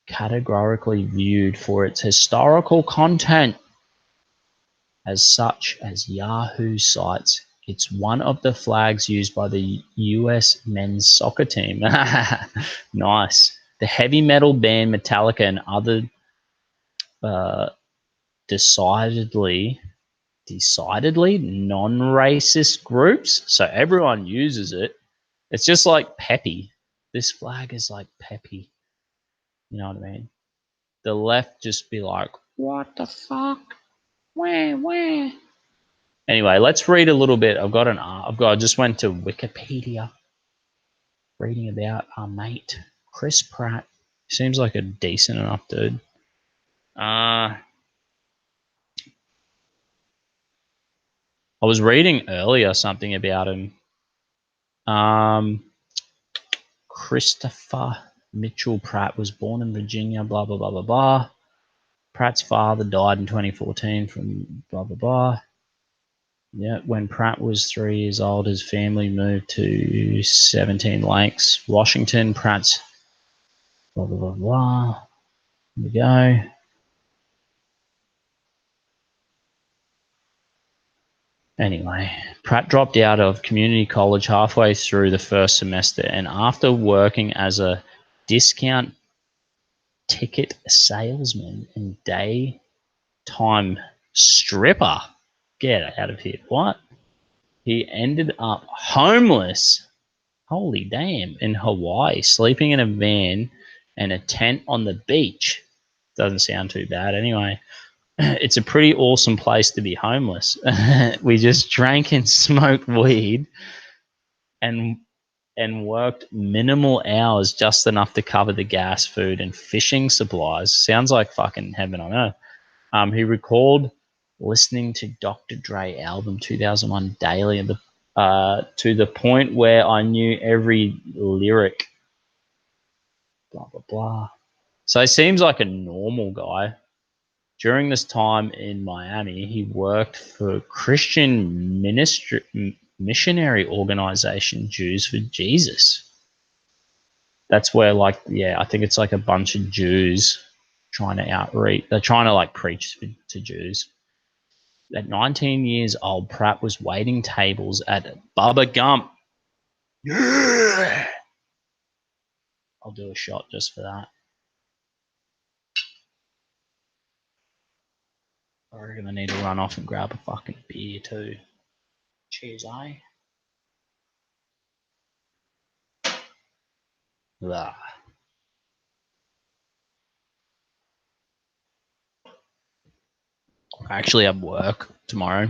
categorically viewed for its historical content as such as Yahoo cites. It's one of the flags used by the US men's soccer team. Nice. The heavy metal band Metallica and other decidedly non-racist groups. So everyone uses it. It's just like peppy. This flag is like peppy. You know what I mean? The left just be like, what the fuck? Where? Anyway, let's read a little bit. I just went to Wikipedia, reading about our mate Chris Pratt. Seems like a decent enough dude. I was reading earlier something about him. Christopher Mitchell Pratt was born in Virginia. Blah blah blah blah blah. Pratt's father died in 2014 from blah blah blah. Yeah, when Pratt was 3 years old, his family moved to 17 Lakes, Washington. Pratt's blah, blah, blah, blah. Here we go. Anyway, Pratt dropped out of community college halfway through the first semester, and after working as a discount ticket salesman and daytime stripper, get out of here, what? He ended up homeless. Holy damn, in Hawaii, sleeping in a van and a tent on the beach. Doesn't sound too bad anyway. It's a pretty awesome place to be homeless. We just drank and smoked weed and worked minimal hours, just enough to cover the gas, food, and fishing supplies. Sounds like fucking heaven on earth. He recalled listening to Dr. Dre album 2001 daily to the point where I knew every lyric. Blah blah blah. So he seems like a normal guy. During this time in Miami, he worked for Christian missionary organization Jews for Jesus. That's where, like, yeah, I think it's like a bunch of Jews trying to outreach. They're trying to like preach to Jews. At 19 years old, Pratt was waiting tables at Bubba Gump. Yeah, I'll do a shot just for that. I reckon I need to run off and grab a fucking beer too. Cheers, eh? Blah. I actually have work tomorrow.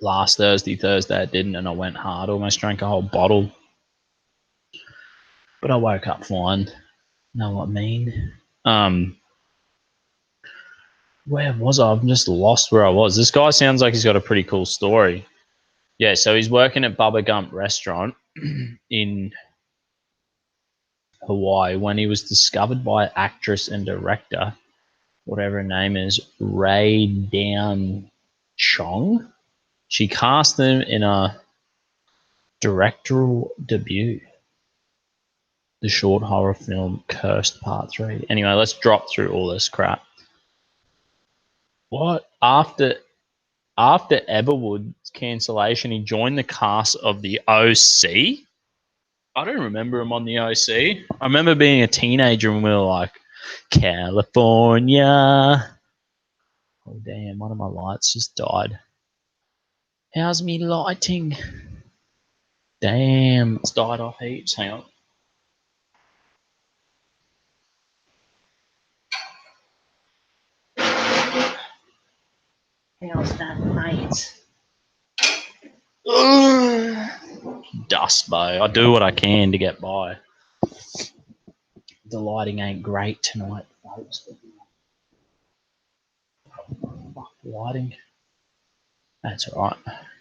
Last Thursday I didn't, and I went hard. Almost drank a whole bottle. But I woke up fine. Know what I mean? Where was I? I've just lost where I was. This guy sounds like he's got a pretty cool story. Yeah, so he's working at Bubba Gump restaurant in Hawaii when he was discovered by actress and director, whatever her name is, Ray Down Chong. She cast him in a directorial debut. The short horror film Cursed Part 3. Anyway, let's drop through all this crap. What? After Everwood's cancellation, he joined the cast of the OC? I don't remember him on the OC. I remember being a teenager and we were like, California. Oh, damn, one of my lights just died. How's me lighting? Damn, it's died off heaps. Hang on. How's that, mate? Dust, bow. I do what I can to get by. The lighting ain't great tonight, folks. Fuck lighting. That's alright.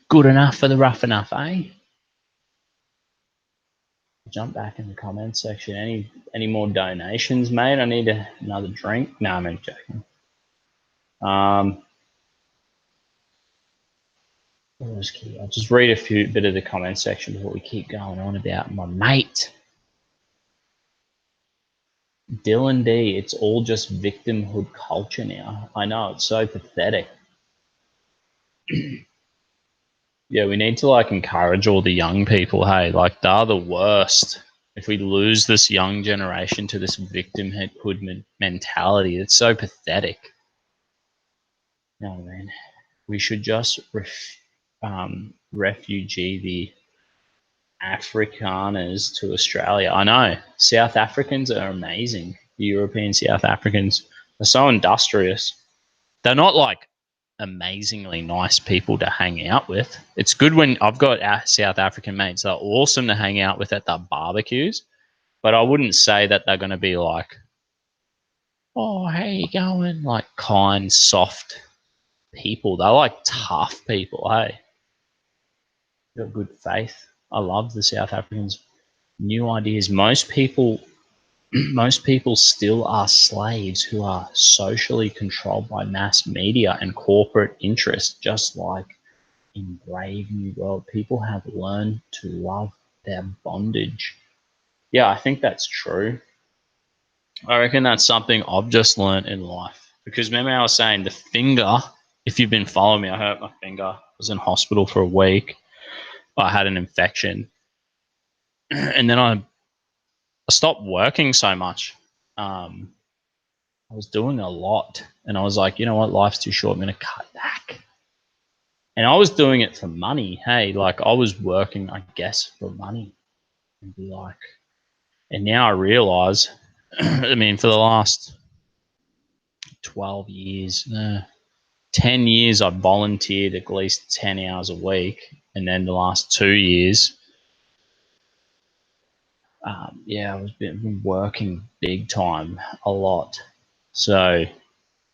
Good enough for the rough enough, eh? Jump back in the comments section. Any more donations, mate? I need another drink. No, I'm only joking. I'll just read a bit of the comment section before we keep going on about my mate. Dylan D, it's all just victimhood culture now. I know, it's so pathetic. Yeah, we need to like encourage all the young people. Hey, like they're the worst. If we lose this young generation to this victimhood mentality, it's so pathetic. No, man. We should just refugee the Afrikaners to Australia. I know. South Africans are amazing. The European South Africans are so industrious. They're not like amazingly nice people to hang out with. It's good when I've got South African mates. They're awesome to hang out with at the barbecues, but I wouldn't say that they're going to be like, oh, how you going? Like kind, soft people. They're like tough people, hey? Got good faith. I love the South Africans. New ideas. Most people still are slaves who are socially controlled by mass media and corporate interests, just like in Brave New World. People have learned to love their bondage. Yeah, I think that's true. I reckon that's something I've just learned in life. Because remember I was saying the finger, if you've been following me, I hurt my finger. I was in hospital for a week. I had an infection. And then I stopped working so much. I was doing a lot. And I was like, you know what? Life's too short. I'm going to cut back. And I was doing it for money. Hey, like I was working, I guess, for money. And be like, and now I realize, I mean, for the last 12 years, 10 years, I've volunteered at least 10 hours a week. And then the last 2 years, I was been working big time, a lot. So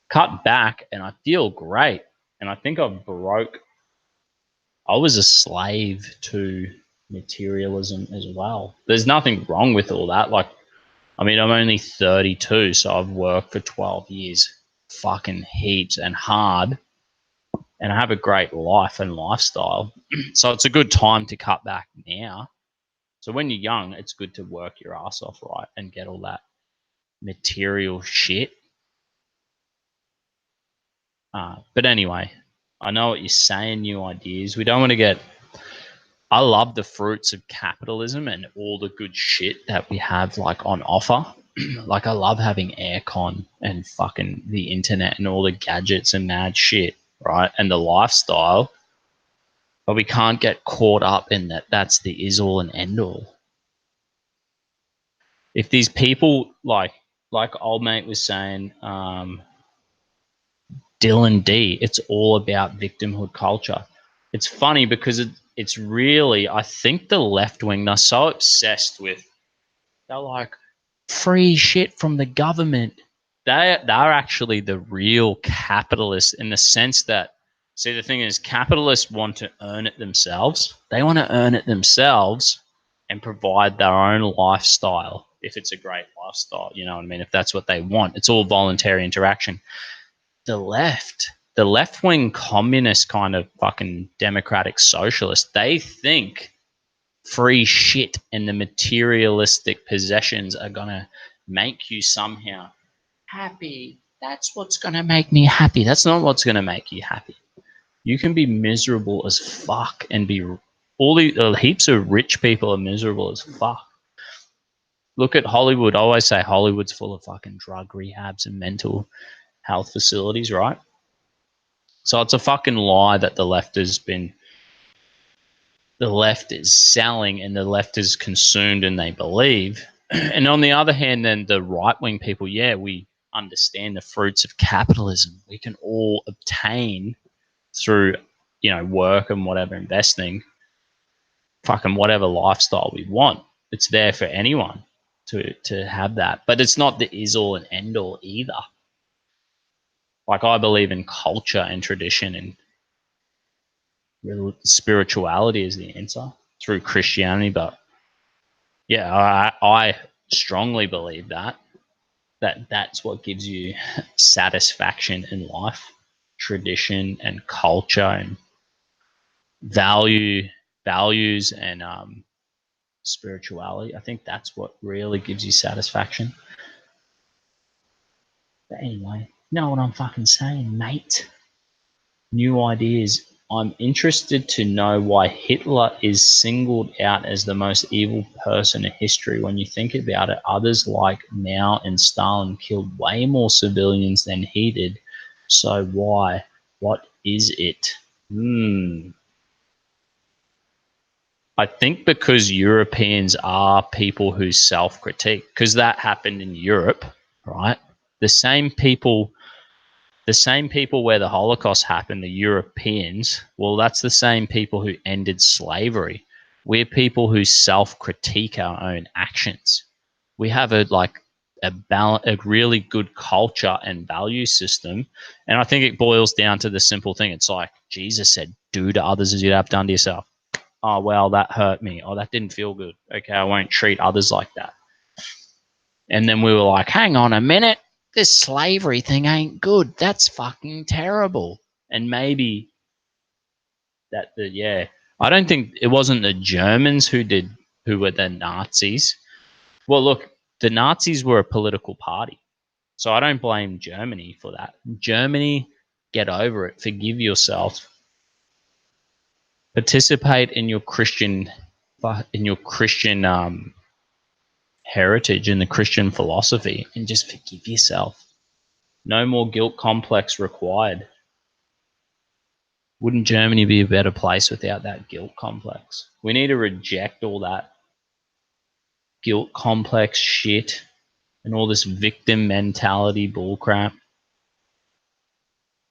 cut back and I feel great. And I think I was a slave to materialism as well. There's nothing wrong with all that. Like, I mean, I'm only 32, so I've worked for 12 years, fucking heaps and hard. And I have a great life and lifestyle. So it's a good time to cut back now. So when you're young, it's good to work your ass off, right? And get all that material shit. But anyway, I know what you're saying, new ideas. We don't want to get. I love the fruits of capitalism and all the good shit that we have like on offer. Like I love having aircon and fucking the internet and all the gadgets and mad shit, right? And the lifestyle. But we can't get caught up in that. That's the is all and end all. If these people like old mate was saying, Dylan D, it's all about victimhood culture. It's funny because it's really, I think the left wing, they're so obsessed with, they're like, free shit from the government. They're actually the real capitalists in the sense that, see, the thing is, capitalists want to earn it themselves. They want to earn it themselves and provide their own lifestyle if it's a great lifestyle. You know what I mean? If that's what they want, it's all voluntary interaction. The left wing communist kind of fucking democratic socialist, they think free shit and the materialistic possessions are going to make you somehow happy. That's what's going to make me happy. That's not what's going to make you happy. You can be miserable as fuck and be all the heaps of rich people are miserable as fuck. Look at Hollywood. I always say Hollywood's full of fucking drug rehabs and mental health facilities, right? So it's a fucking lie that the left is selling and the left is consumed and they believe. And on the other hand, then the right wing people, yeah, we understand the fruits of capitalism. We can all obtain through, work and whatever, investing, fucking whatever lifestyle we want. It's there for anyone to have that. But it's not the is all and end all either. Like, I believe in culture and tradition, and spirituality is the answer through Christianity. But yeah, I strongly believe that's what gives you satisfaction in life, tradition and culture and values and spirituality. I think that's what really gives you satisfaction. But anyway, you know what I'm fucking saying, mate? New ideas. I'm interested to know why Hitler is singled out as the most evil person in history. When you think about it, others like Mao and Stalin killed way more civilians than he did. So why? What is it? I think because Europeans are people who self-critique, because that happened in Europe, right? The same people where the Holocaust happened, the Europeans, well, that's the same people who ended slavery. We're people who self-critique our own actions. We have a really good culture and value system, and I think it boils down to the simple thing. It's like Jesus said, "Do to others as you'd have done to yourself." Oh, well, that hurt me. Oh, that didn't feel good. Okay, I won't treat others like that. And then we were like, hang on a minute. This slavery thing ain't good. That's fucking terrible. And maybe I don't think it wasn't the Germans who were the Nazis. Well, look, the Nazis were a political party. So I don't blame Germany for that. Germany, get over it. Forgive yourself. Participate in your Christian heritage and the Christian philosophy, and just forgive yourself. No more guilt complex required. Wouldn't Germany be a better place without that guilt complex? We need to reject all that guilt complex shit and all this victim mentality bullcrap.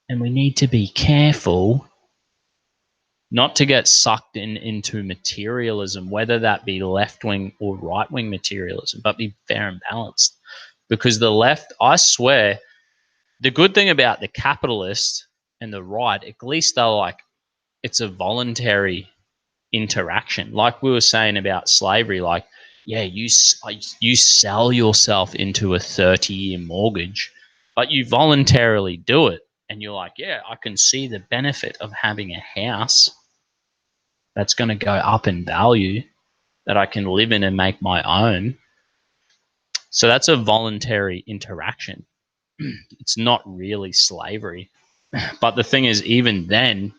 And we need to be careful not to get sucked into materialism, whether that be left-wing or right-wing materialism, but be fair and balanced. Because the left, I swear, the good thing about the capitalists and the right, at least they're like, it's a voluntary interaction. Like we were saying about slavery, like, yeah, you sell yourself into a 30-year mortgage, but you voluntarily do it. And you're like, yeah, I can see the benefit of having a house that's going to go up in value that I can live in and make my own. So that's a voluntary interaction. It's not really slavery. But the thing is, even then,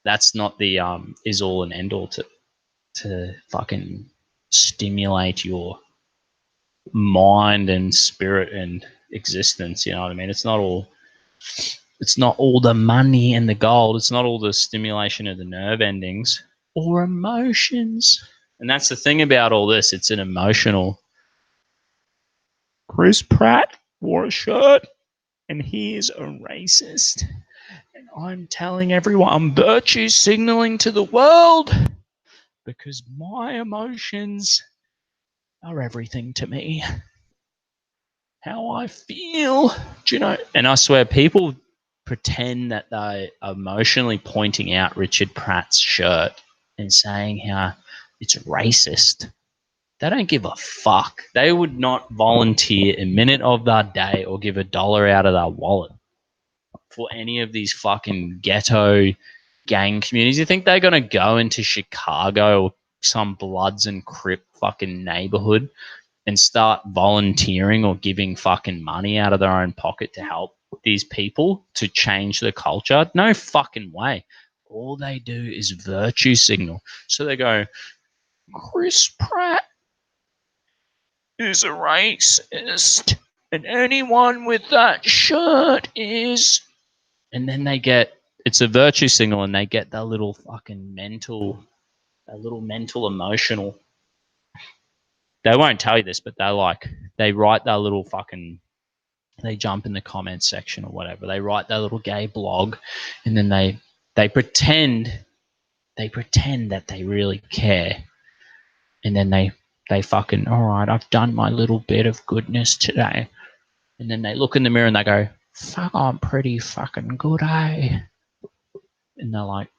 that's not the is all and end all to fucking stimulate your mind and spirit and existence. You know what I mean? It's not all the money and the gold. It's not all the stimulation of the nerve endings or emotions. And that's the thing about all this. It's an emotional. Chris Pratt wore a shirt and he is a racist. And I'm telling everyone, I'm virtue signaling to the world because my emotions are everything to me. How I feel, do you know? And I swear, people pretend that they are emotionally pointing out Richard Pratt's shirt and saying how it's racist. They don't give a fuck. They would not volunteer a minute of their day or give $1 out of their wallet for any of these fucking ghetto gang communities. You think they're going to go into Chicago some Bloods and Crip fucking neighborhood and start volunteering or giving fucking money out of their own pocket to help these people to change the culture? No fucking way. All they do is virtue signal. So they go, Chris Pratt is a racist, and anyone with that shirt is. And then they get, it's a virtue signal, and they get that little fucking mental, that little mental emotional. They won't tell you this, but they write that little fucking, they jump in the comments section or whatever. They write that little gay blog, and then they pretend that they really care, and then they fucking, all right, I've done my little bit of goodness today, and then they look in the mirror and they go, fuck, I'm pretty fucking good, eh? And they're like,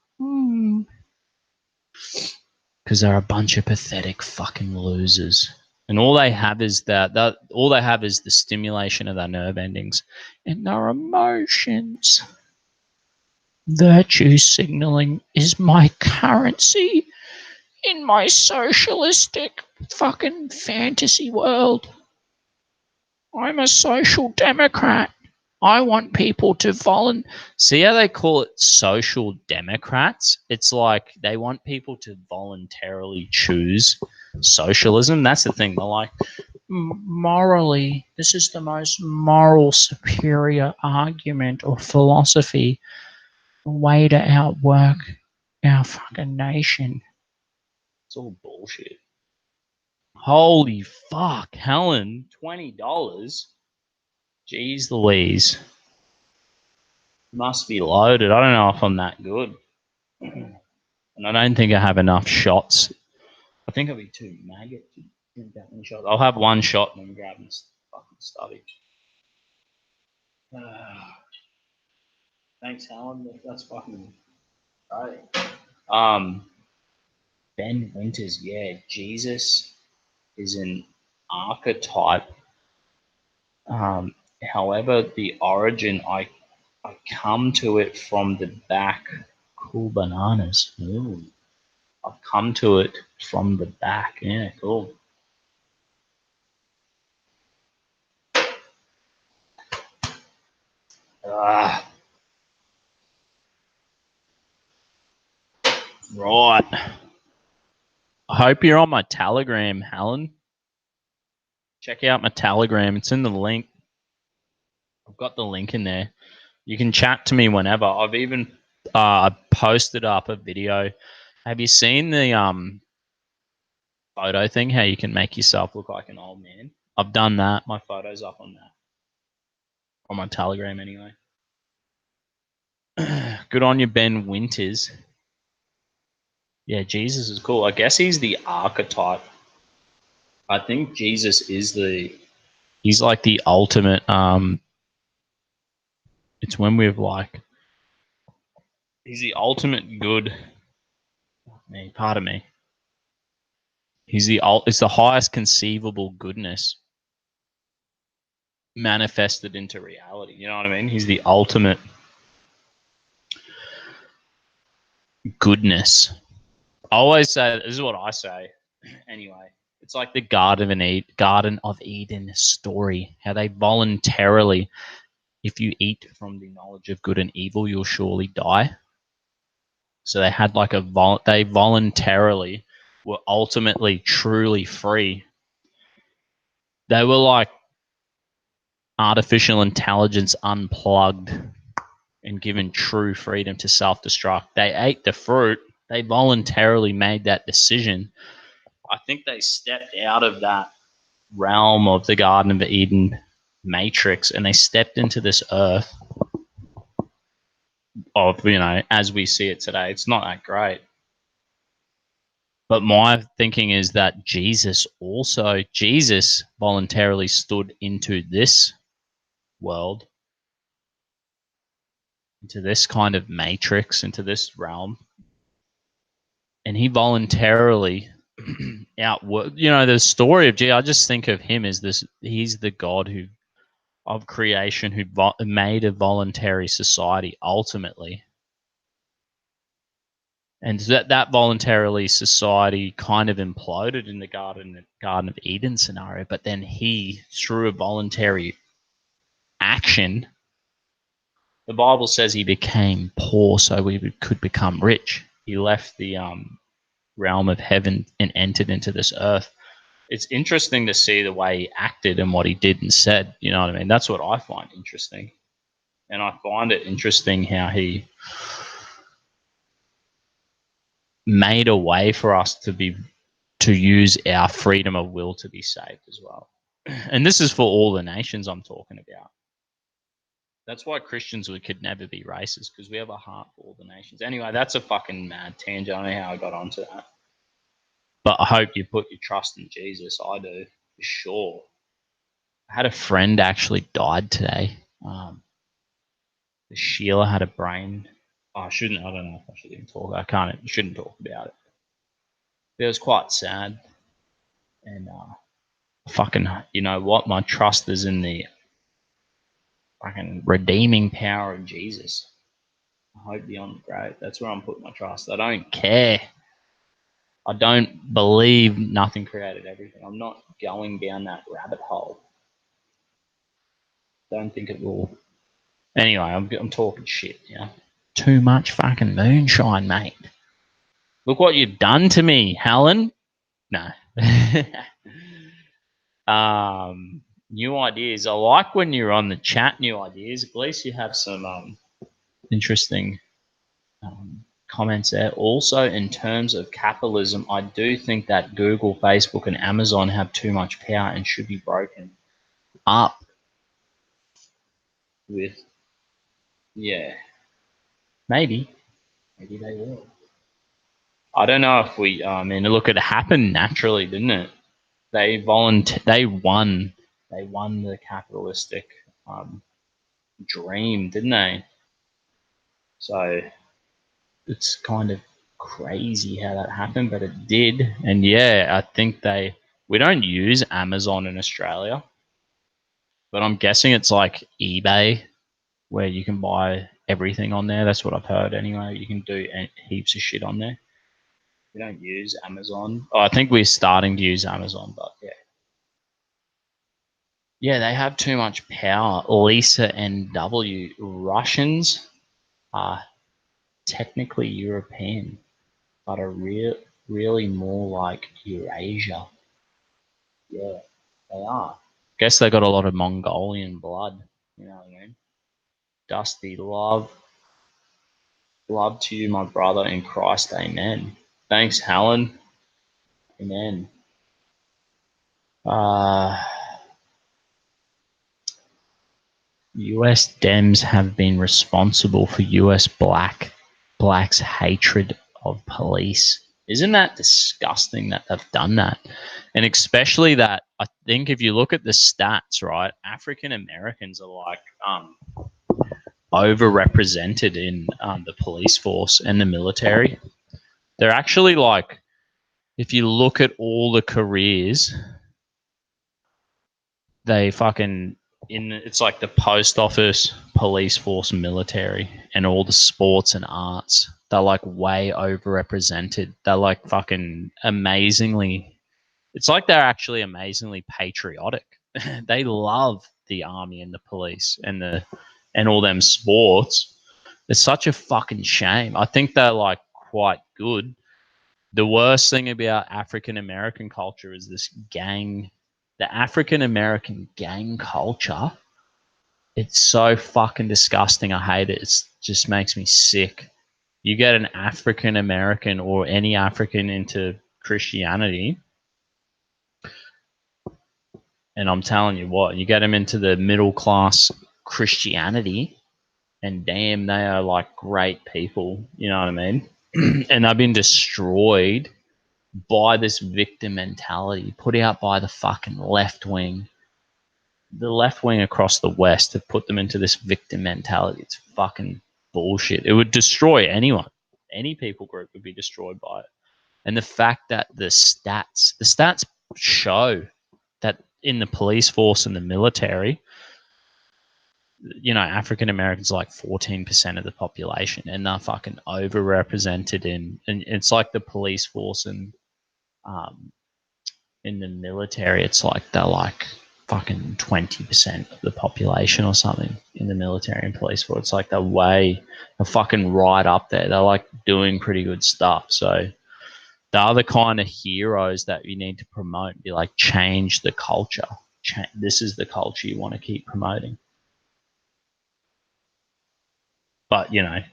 because they're a bunch of pathetic fucking losers. And all they have is all they have is the stimulation of their nerve endings and their emotions. Virtue signaling is my currency in my socialistic fucking fantasy world. I'm a social democrat. I want people to volunteer. See how they call it social democrats? It's like they want people to voluntarily choose socialism. That's the thing. They're like, morally, this is the most moral superior argument or philosophy, a way to outwork our fucking nation. It's all bullshit. Holy fuck, Helen, $20. Jeez Louise. Must be loaded. I don't know if I'm that good. And I don't think I have enough shots. I think I'll be too maggot to drink that many shots. I'll have one shot and then grab this fucking stubby. Thanks, Helen. That's fucking right. Ben Winters, yeah, Jesus is an archetype. However, the origin, I come to it from the back. Cool bananas. Ooh. I've come to it from the back. Yeah, cool. Right. I hope you're on my Telegram, Helen. Check out my Telegram. It's in the link. I've got the link in there. You can chat to me whenever. I've even posted up a video. Have you seen the photo thing? How you can make yourself look like an old man? I've done that. My photo's up on that. On my Telegram, anyway. Good on you, Ben Winters. Yeah, Jesus is cool. I guess he's the archetype. I think Jesus is he's like the ultimate it's when we've like he's the ultimate good. Pardon me. It's the highest conceivable goodness manifested into reality. You know what I mean? He's the ultimate goodness. I always say, this is what I say anyway. It's like the Garden of Eden story. How they voluntarily, if you eat from the knowledge of good and evil, you'll surely die. So they had like they voluntarily were ultimately truly free. They were like artificial intelligence unplugged and given true freedom to self-destruct. They ate the fruit. They voluntarily made that decision. I think they stepped out of that realm of the Garden of Eden matrix and they stepped into this earth of, as we see it today. It's not that great. But my thinking is that Jesus voluntarily stood into this world, into this kind of matrix, into this realm, and he voluntarily outworked. The story of Jesus. I just think of him as this. He's the God of creation who made a voluntary society ultimately. And that voluntarily society kind of imploded in the Garden of Eden scenario. But then he, through a voluntary action, the Bible says he became poor so we could become rich. He left the realm of heaven and entered into this earth. It's interesting to see the way he acted and what he did and said. You know what I mean? That's what I find interesting. And I find it interesting how he made a way for us to use our freedom of will to be saved as well. And this is for all the nations I'm talking about. That's why Christians could never be racist, because we have a heart for all the nations. Anyway, that's a fucking mad tangent. I don't know how I got onto that. But I hope you put your trust in Jesus. I do, for sure. I had a friend actually died today. Sheila had a brain. Oh, I shouldn't. I don't know if I should even talk. I can't. Shouldn't talk about it. It was quite sad. And fucking, you know what? My trust is in the fucking redeeming power of Jesus. I hope beyond the grave. That's where I'm putting my trust. I don't care. I don't believe nothing created everything. I'm not going down that rabbit hole. Don't think it will. Anyway, I'm talking shit, yeah. Too much fucking moonshine, mate. Look what you've done to me, Helen. No. New ideas. I like when you're on the chat, new ideas. At least you have some interesting comments there. Also, in terms of capitalism, I do think that Google, Facebook, and Amazon have too much power and should be broken up with, yeah, maybe they will. I don't know if we, I mean, look, it happened naturally, didn't it? They won the capitalistic dream, didn't they? So it's kind of crazy how that happened, but it did. And yeah, I think we don't use Amazon in Australia, but I'm guessing it's like eBay where you can buy everything on there. That's what I've heard anyway. You can do heaps of shit on there. We don't use Amazon. Oh, I think we're starting to use Amazon, but yeah. Yeah, they have too much power. Lisa NW. Russians are technically European, but are really more like Eurasia. Yeah, they are. Guess they got a lot of Mongolian blood. You know what I mean? Dusty, love to you, my brother in Christ. Amen. Thanks, Helen. Amen. US Dems have been responsible for US blacks' hatred of police. Isn't that disgusting that they've done that? And especially that, I think if you look at the stats, right, African Americans are like overrepresented in the police force and the military. They're actually like, if you look at all the careers, they fucking it's like the post office, police force, military, and all the sports and arts. They're like way overrepresented. They're like fucking amazingly. It's like they're actually amazingly patriotic. They love the army and the police and all them sports. It's such a fucking shame. I think they're like quite good. The worst thing about African American culture is this gang, the African American gang culture. It's so fucking disgusting. I hate it. It just makes me sick. You get an African American or any African into Christianity, and I'm telling you what, you get them into the middle class Christianity, and damn, they are like great people. You know what I mean? And they've been destroyed by this victim mentality put out by the fucking left wing. The left wing across the West have put them into this victim mentality. It's fucking bullshit. It would destroy anyone. Any people group would be destroyed by it. And the fact that the stats show that in the police force and the military, African Americans are like 14% of the population, and they're fucking overrepresented and it's like the police force and um, in the military, it's like they're like fucking 20% of the population or something in the military and police force. It's like they're fucking right up there. They're like doing pretty good stuff. So they are the kind of heroes that you need to promote. Be like, change the culture. This is the culture you want to keep promoting. But yeah.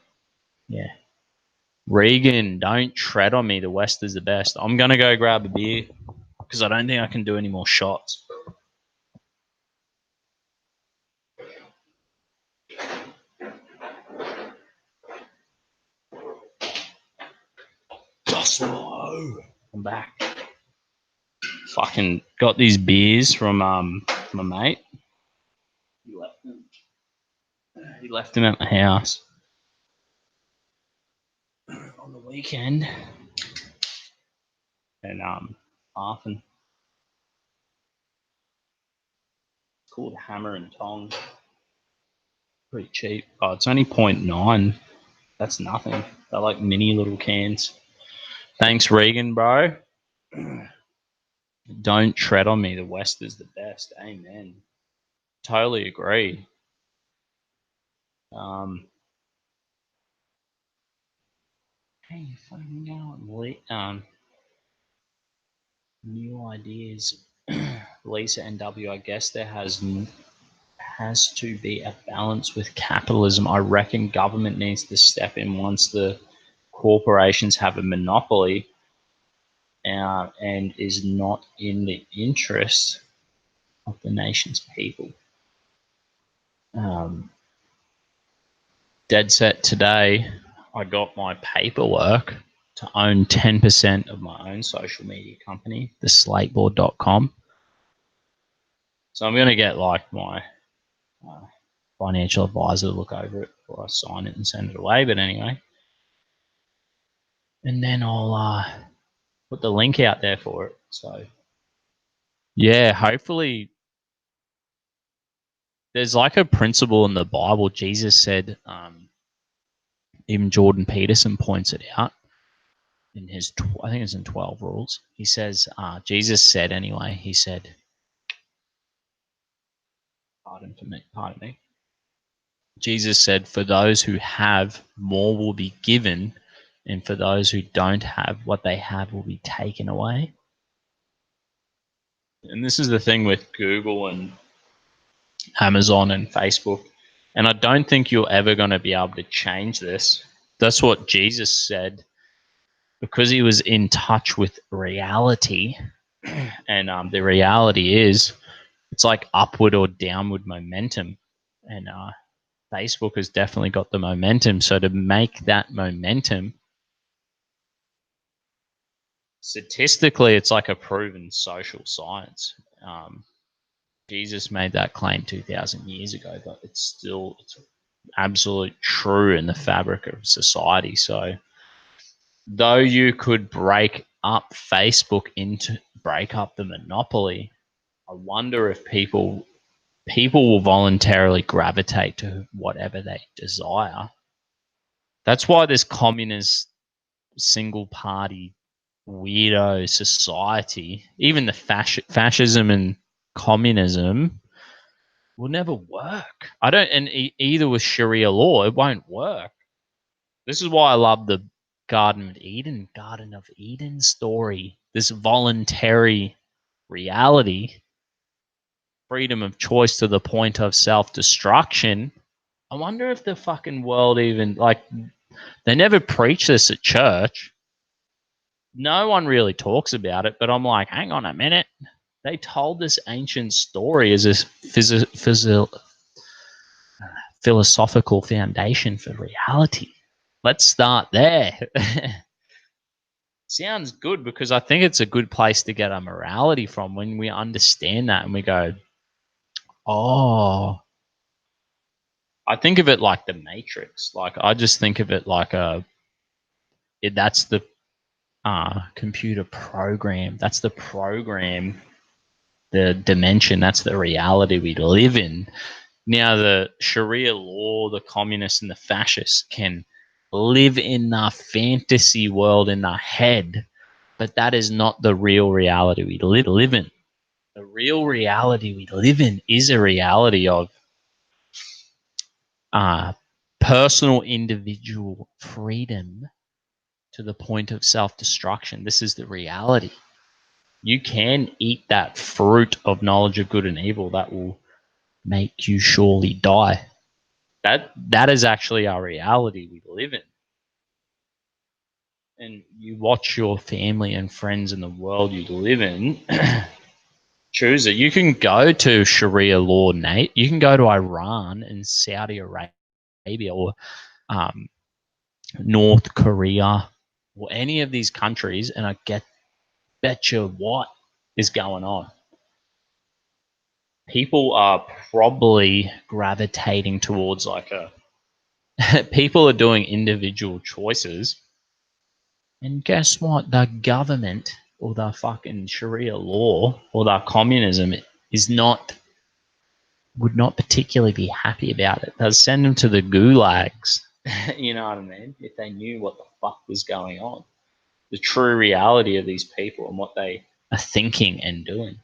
Regan, don't tread on me. The West is the best. I'm gonna go grab a beer because I don't think I can do any more shots. Dosmo. I'm back. Fucking got these beers from my mate. He left them at my house on the weekend, and laughing. It's called Hammer and Tong. Pretty cheap. Oh, it's only 0.9. That's nothing. They're like mini little cans. Thanks, Regan, bro. Don't tread on me. The West is the best. Amen. Totally agree. Hey, fucking going. New ideas. Lisa NW. I guess there has to be a balance with capitalism. I reckon government needs to step in once the corporations have a monopoly and is not in the interest of the nation's people. Dead set today, I got my paperwork to own 10% of my own social media company, theslateboard.com. So I'm going to get like my financial advisor to look over it before I sign it and send it away. But anyway, and then I'll put the link out there for it. So yeah, hopefully there's like a principle in the Bible. Jesus said, even Jordan Peterson points it out in his, I think it's in 12 Rules. He says, Jesus said anyway, he said, pardon me. Jesus said, for those who have, more will be given, and for those who don't have, what they have will be taken away. And this is the thing with Google and Amazon and Facebook. And I don't think you're ever going to be able to change this. That's what Jesus said, because he was in touch with reality. And the reality is, it's like upward or downward momentum. And Facebook has definitely got the momentum. So to make that momentum, statistically, it's like a proven social science. Jesus made that claim 2,000 years ago, but it's absolute true in the fabric of society. So though you could break up Facebook break up the monopoly, I wonder if people will voluntarily gravitate to whatever they desire. That's why this communist single party weirdo society, even the fascism and communism, will never work. I don't, and either with Sharia law, it won't work. This is why I love the Garden of Eden story. This voluntary reality, freedom of choice to the point of self-destruction. I wonder if the fucking world even, like, they never preach this at church. No one really talks about it, but I'm like, hang on a minute. They told this ancient story as a philosophical foundation for reality. Let's start there. Sounds good, because I think it's a good place to get our morality from when we understand that and we go, oh, I think of it like the Matrix. Like, I just think of it like that's the computer program. That's the program, the dimension. That's the reality we live in. Now, the Sharia law, the communists and the fascists can live in the fantasy world in their head, but that is not the real reality we live in. The real reality we live in is a reality of uh, personal individual freedom to the point of self-destruction. This is the reality. You can eat that fruit of knowledge of good and evil that will make you surely die. That is actually our reality we live in. And you watch your family and friends in the world you live in choose it. You can go to Sharia law, Nate. You can go to Iran and Saudi Arabia or um, North Korea or any of these countries, and I bet you what is going on. People are probably gravitating towards like a people are doing individual choices. And guess what? The government or the fucking Sharia law or the communism is not would not particularly be happy about it. They'll send them to the gulags. You know what I mean? If they knew what the fuck was going on, the true reality of these people and what they are thinking and doing,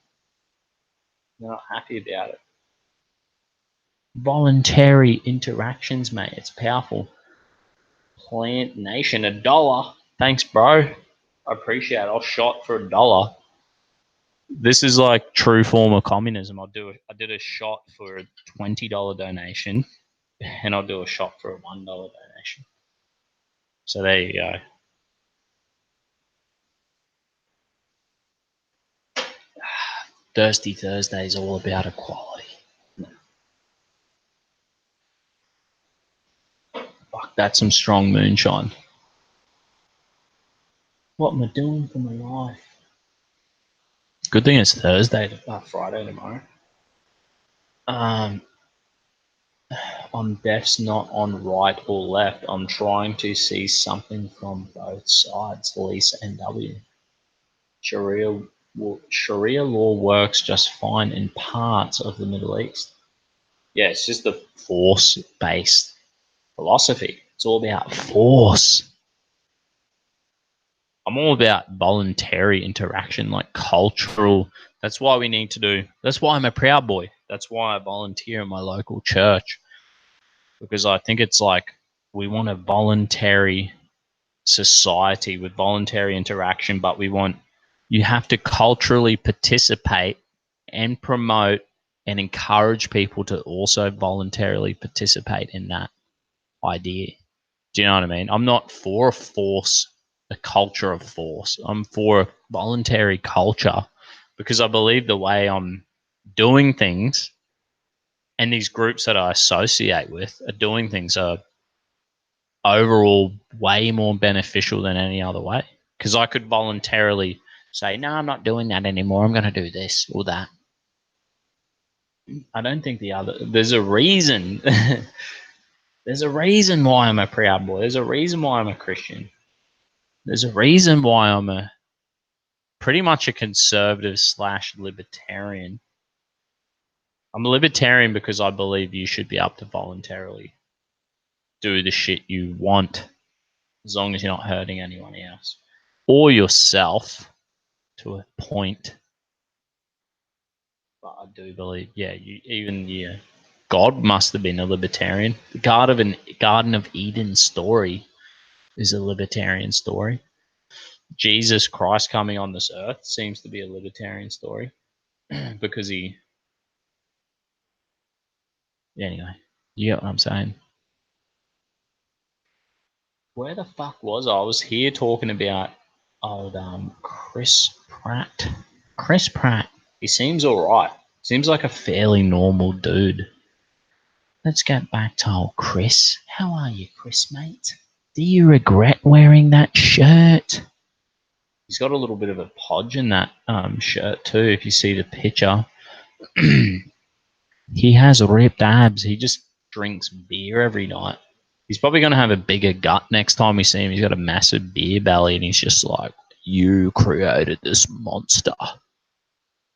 they're not happy about it. Voluntary interactions, mate. It's powerful. Plant Nation, $1. Thanks, bro. I appreciate it. I'll shot for $1. This is like true form of communism. I did a shot for a $20 donation, and I'll do a shot for a $1 donation. So there you go. Thirsty Thursday is all about equality. Fuck, that's some strong moonshine. What am I doing for my life? Good thing it's Thursday, Friday tomorrow. I'm deaf's not on right or left. I'm trying to see something from both sides, Lisa and W. Sharia law works just fine in parts of the Middle East. Yeah, it's just a force-based philosophy. It's all about force. I'm all about voluntary interaction, like cultural. That's why we need to do. That's why I'm a Proud Boy. That's why I volunteer in my local church, because I think it's like we want a voluntary society with voluntary interaction, but you have to culturally participate and promote and encourage people to also voluntarily participate in that idea. Do you know what I mean? I'm not for a culture of force. I'm for a voluntary culture because I believe the way I'm doing things and these groups that I associate with are doing things are overall way more beneficial than any other way. Because I could voluntarily say, no, I'm not doing that anymore. I'm going to do this or that. I don't think there's a reason. There's a reason why I'm a Proud Boy. There's a reason why I'm a Christian. There's a reason why I'm pretty much a conservative / libertarian. I'm a libertarian because I believe you should be able to voluntarily do the shit you want as long as you're not hurting anyone else or yourself to a point. But I do believe, God must have been a libertarian. The Garden of Eden story is a libertarian story. Jesus Christ coming on this earth seems to be a libertarian story because anyway, you get what I'm saying. Where the fuck was I? I was here talking about old Chris Pratt. Chris Pratt. He seems alright. Seems like a fairly normal dude. Let's get back to old Chris. How are you, Chris, mate? Do you regret wearing that shirt? He's got a little bit of a podge in that shirt too, if you see the picture. He has ripped abs. He just drinks beer every night. He's probably going to have a bigger gut next time we see him. He's got a massive beer belly, and he's just like, you created this monster.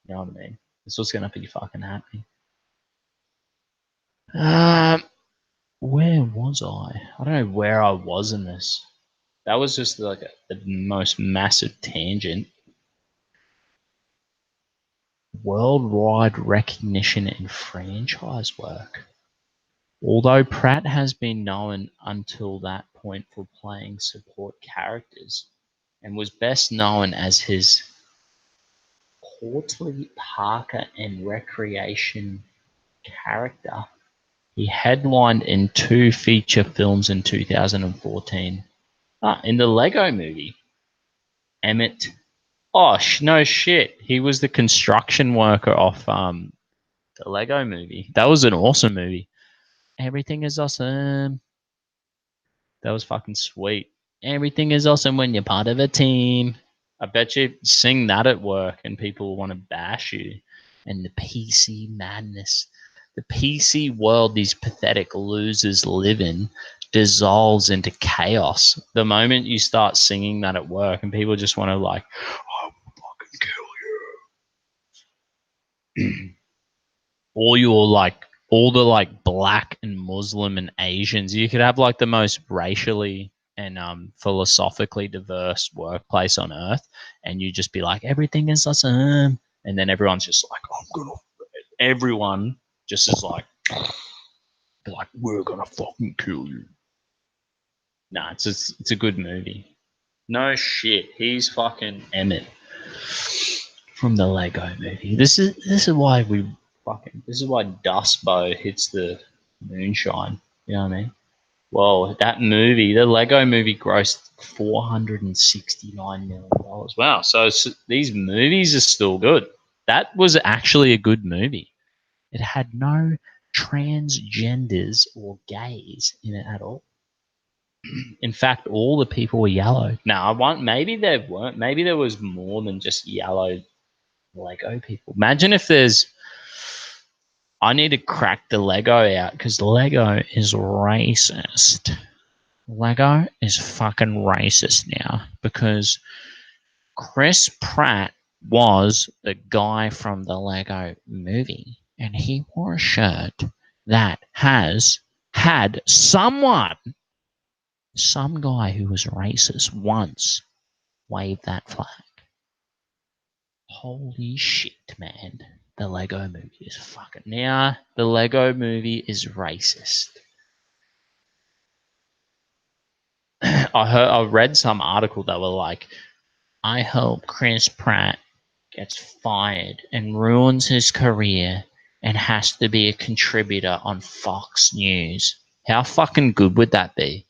You know what I mean? That's what's going to be fucking happening. Where was I? I don't know where I was in this. That was just like the most massive tangent. Worldwide recognition in franchise work. Although Pratt has been known until that point for playing support characters, and was best known as his portly Parker and Recreation character, he headlined in 2 feature films in 2014. In the Lego Movie, Emmett. Oh, no shit. He was the construction worker off the Lego Movie. That was an awesome movie. Everything is awesome. That was fucking sweet. Everything is awesome when you're part of a team. I bet you sing that at work and people want to bash you. And the PC madness, the PC world these pathetic losers live in dissolves into chaos the moment you start singing that at work, and people just want to like, I will fucking kill you. All your like, all the like black and Muslim and Asians. You could have like the most racially and philosophically diverse workplace on earth, and you just be like, everything is awesome, and then everyone's just like, I'm gonna. Everyone just is like, be like, we're gonna fucking kill you. Nah, it's a good movie. No shit, he's fucking Emmett from the Lego Movie. This is why we fucking, this is why Dust Bow hits the moonshine. You know what I mean? Well, that movie, the Lego Movie, grossed $469 million. Wow! So these movies are still good. That was actually a good movie. It had no transgenders or gays in it at all. In fact, all the people were yellow. Now, maybe there weren't. Maybe there was more than just yellow Lego people. Imagine if there's. I need to crack the Lego out because Lego is racist. Lego is fucking racist now because Chris Pratt was the guy from the Lego Movie, and he wore a shirt that has had some guy who was racist once wave that flag. Holy shit, man. The Lego Movie is fucking. Now, the Lego Movie is racist. I read some article that were like, I hope Chris Pratt gets fired and ruins his career and has to be a contributor on Fox News. How fucking good would that be?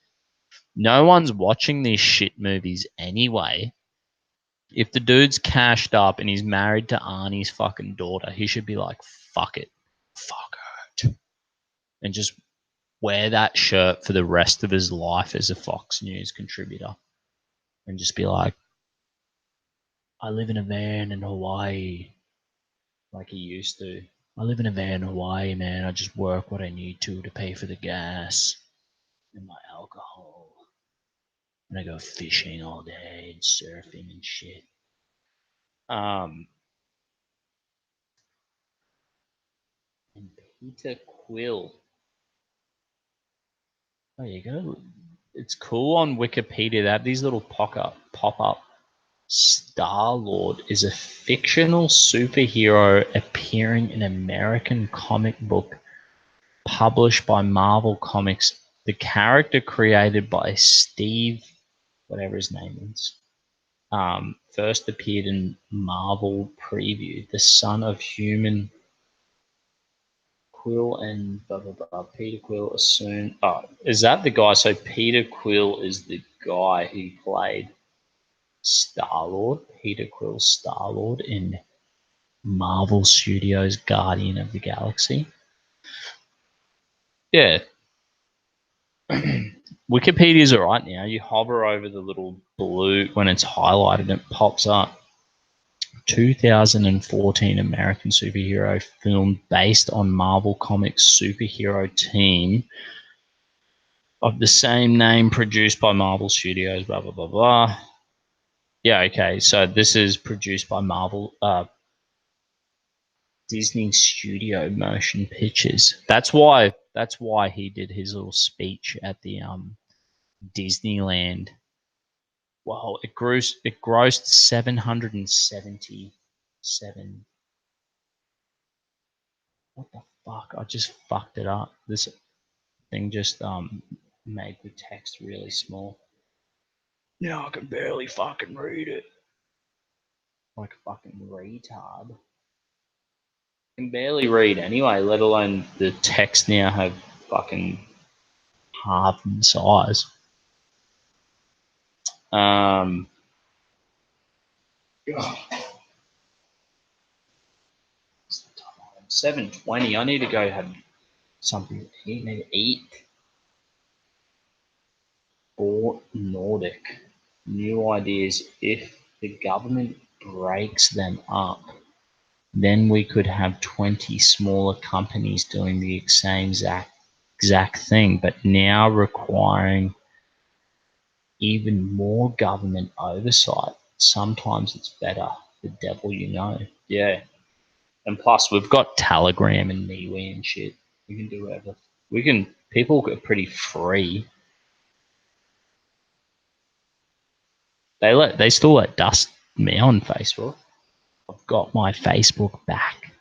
No one's watching these shit movies anyway. If the dude's cashed up and he's married to Arnie's fucking daughter, he should be like, fuck it. Fuck it. And just wear that shirt for the rest of his life as a Fox News contributor. And just be like, I live in a van in Hawaii like he used to. I live in a van in Hawaii, man. I just work what I need to pay for the gas and my alcohol. And I go fishing all day and surfing and shit. And Peter Quill. There you go. It's cool on Wikipedia. They have these little pop-up. Star-Lord is a fictional superhero appearing in American comic book published by Marvel Comics. The character created by Steve, whatever his name is, first appeared in Marvel Preview. The son of human Quill and blah blah blah. Peter Quill assumed. Oh, is that the guy? So Peter Quill is the guy who played Star-Lord. Peter Quill Star-Lord in Marvel Studios' Guardian of the Galaxy. Yeah. Wikipedia's alright now. You hover over the little blue when it's highlighted, it pops up. 2014 American superhero film based on Marvel Comics superhero team of the same name, produced by Marvel Studios, blah, blah, blah, blah. Yeah, okay. So this is produced by Marvel. Disney Studio Motion Pictures. That's why he did his little speech at the Disneyland. Wow, it grossed 777. What the fuck? I just fucked it up. This thing just made the text really small. Now I can barely fucking read it. Like a fucking retard. I can barely read anyway, let alone the text now have fucking half in size. 7:20. I need to go have something to eat. I need to eat. Or Nordic. New ideas. If the government breaks them up, then we could have 20 smaller companies doing the same exact thing, but now requiring even more government oversight. Sometimes it's better. The devil you know. Yeah. And plus, we've got Telegram and MeWe and shit. We can do whatever. People are pretty free. They still let dust me on Facebook. I've got my Facebook back.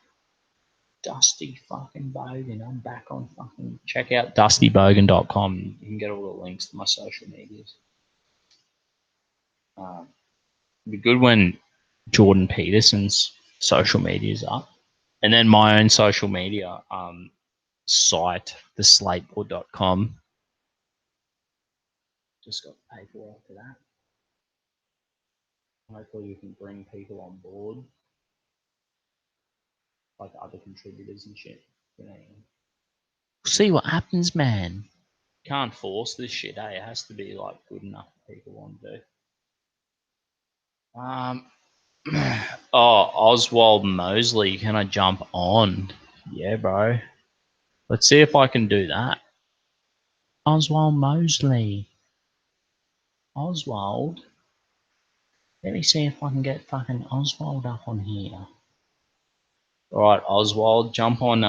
Dusty fucking Bogan. I'm back on fucking. Check out dustybogan.com. You can get all the links to my social medias. It'd be good when Jordan Peterson's social media's up. And then my own social media site, theslateboard.com. Just got paperwork for that. Hopefully we can bring people on board, like other contributors and shit. You know, see what happens, man. Can't force this shit, eh? It has to be like good enough for people want to do. Oh, Oswald Mosley, can I jump on? Yeah, bro. Let's see if I can do that. Oswald Mosley. Oswald. Let me see if I can get fucking Oswald up on here. Alright, Oswald, jump on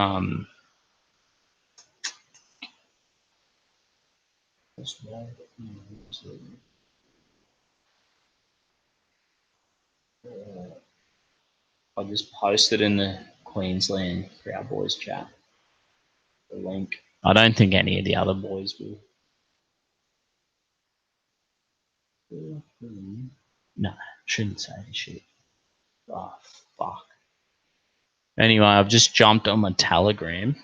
Oswald Mosley. I just posted in the Queensland Proud Boys chat the link. I don't think any of the other boys will. No, shouldn't say shit. Oh, fuck. Anyway, I've just jumped on my Telegram.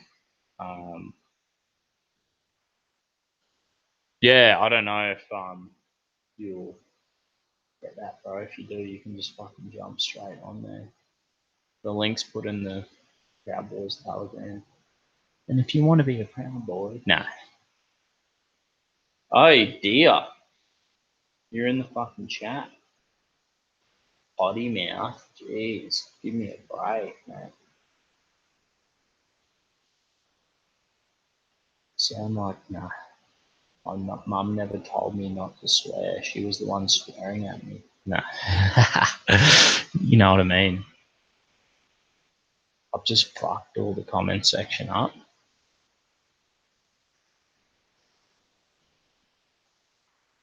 Yeah, I don't know if you'll get that, bro. If you do, you can just fucking jump straight on there. The link's put in the Proud Boys Telegram. And if you want to be a Proud Boy, nah. Oh dear, you're in the fucking chat. Potty mouth, jeez, give me a break, man. Sound like nah. My mum never told me not to swear. She was the one swearing at me. Nah. You know what I mean? I've just fucked all the comment section up.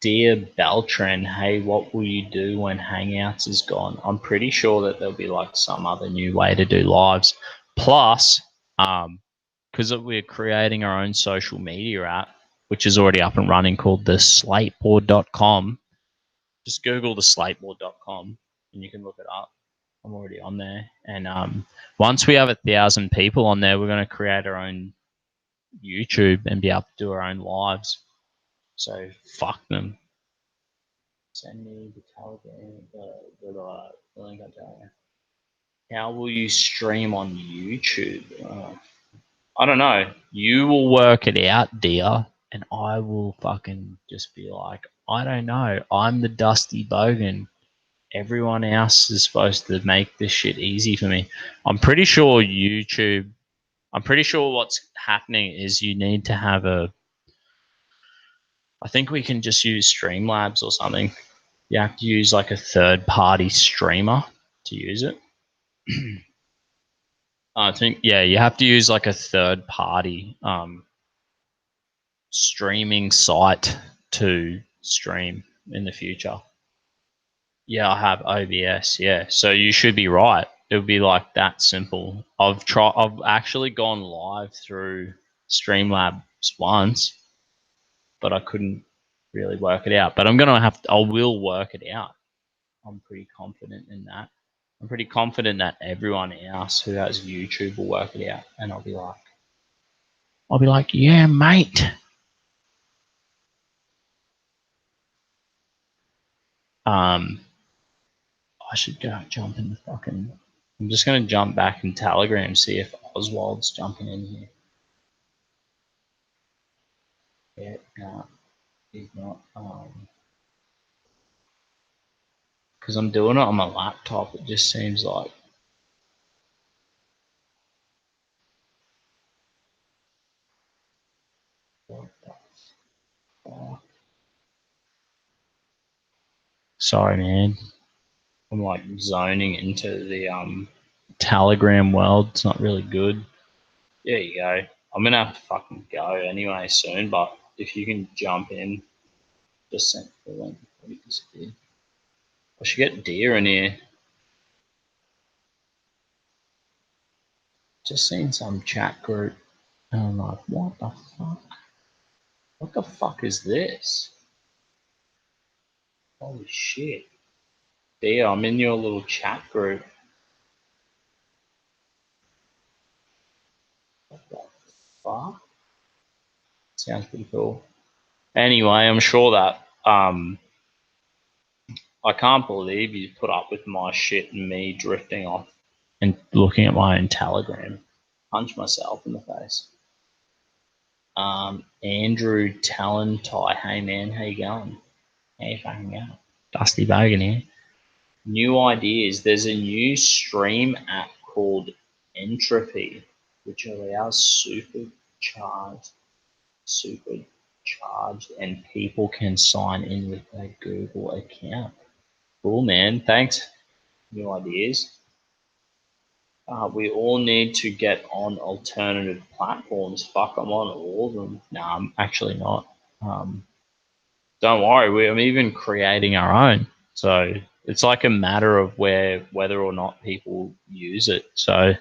Dear Beltran, hey, what will you do when Hangouts is gone? I'm pretty sure that there'll be like some other new way to do lives. Plus, because we're creating our own social media app, which is already up and running, called the slateboard.com. Just Google the slateboard.com and you can look it up. I'm already on there. And once we have 1,000 people on there, we're going to create our own YouTube and be able to do our own lives. So fuck them. Send me the Telegram, the link I tell you. How will you stream on YouTube? I don't know. You will work it out, dear, and I will fucking just be like, I don't know. I'm the Dusty Bogan. Everyone else is supposed to make this shit easy for me. I'm pretty sure YouTube. I'm pretty sure what's happening is you need to have a. I think we can just use Streamlabs or something. You have to use like a third-party streamer to use it. I think you have to use like a third party streaming site to stream in the future. Yeah, I have OBS. Yeah, so you should be right. It would be like that simple. I've actually gone live through Streamlabs once, but I couldn't really work it out. But I will work it out. I'm pretty confident in that. I'm pretty confident that everyone else who has YouTube will work it out, and I'll be like, yeah, mate. Um, I should go jump in the fucking. I'm just gonna jump back in Telegram, see if Oswald's jumping in here. Yeah, no, he's not. Because I'm doing it on my laptop. It just seems like. What the fuck? Sorry, man. I'm like zoning into the Telegram world. It's not really good. There you go. I'm gonna have to fucking go anyway soon, but if you can jump in, just send the link. I should get deer in here. Just seen some chat group, and I'm like, what the fuck? What the fuck is this? Holy shit. Deer, I'm in your little chat group. What the fuck? Sounds pretty cool. Anyway, I'm sure that I can't believe you put up with my shit and me drifting off and looking at my own Telegram. Punch myself in the face. Andrew Talontai, hey man, how you going? How you fucking going? Dusty Bogan here. New ideas. There's a new stream app called Entropy, which allows supercharged, and people can sign in with a Google account. Cool, man. Thanks. New ideas. We all need to get on alternative platforms. Fuck, I'm on all of them. Nah, I'm actually not. Don't worry, I'm even creating our own. So it's like a matter of whether or not people use it. So,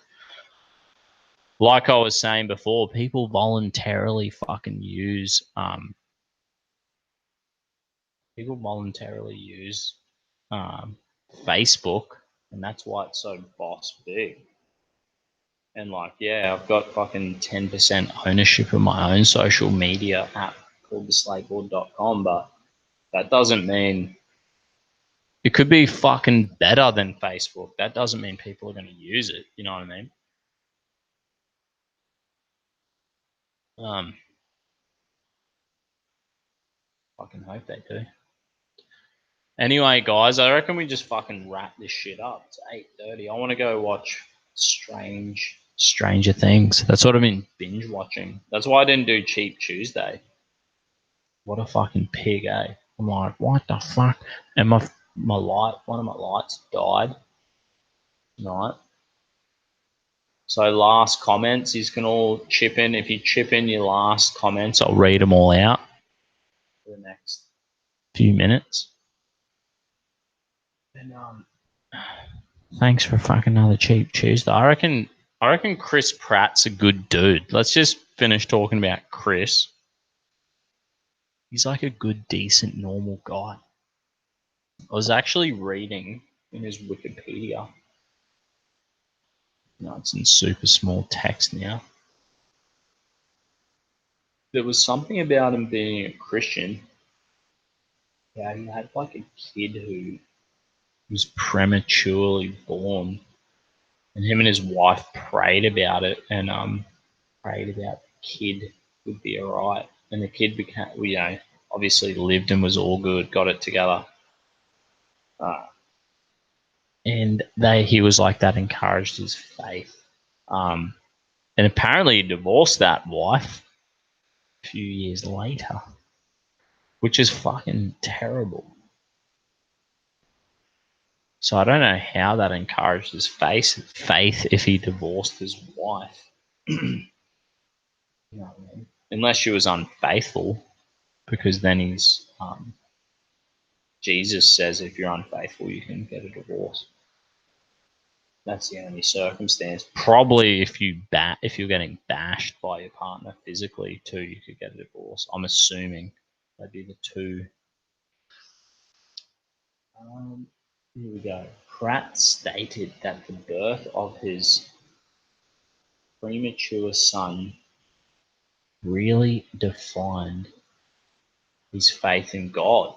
like I was saying before, people voluntarily fucking use um, Facebook, and that's why it's so boss big. And like, yeah, I've got fucking 10% ownership of my own social media app called theslateboard.com, but that doesn't mean it could be fucking better than Facebook. That doesn't mean people are going to use it. You know what I mean? Um, fucking hope they do. Anyway, guys, I reckon we just fucking wrap this shit up. It's 8:30. I want to go watch Stranger Things. That's what I've been binge watching. That's why I didn't do Cheap Tuesday. What a fucking pig, eh? I'm like, what the fuck? And one of my lights died tonight. So last comments, you can all chip in. If you chip in your last comments, I'll read them all out for the next few minutes. And thanks for fucking another Cheap Tuesday. I reckon Chris Pratt's a good dude. Let's just finish talking about Chris. He's like a good, decent, normal guy. I was actually reading in his Wikipedia. No, it's in super small text now. There was something about him being a Christian. Yeah, he had like a kid who was prematurely born, and him and his wife prayed about it, and prayed about the kid would be alright, and the kid became, obviously lived and was all good, got it together, and he was like that, encouraged his faith, and apparently he divorced that wife a few years later, which is fucking terrible. So I don't know how that encouraged his faith if he divorced his wife. You know what I mean? Unless she was unfaithful, because then Jesus says if you're unfaithful, you can get a divorce. That's the only circumstance. Probably if you're getting bashed by your partner physically too, you could get a divorce. I'm assuming that'd be the two. Here we go. Pratt stated that the birth of his premature son really defined his faith in God.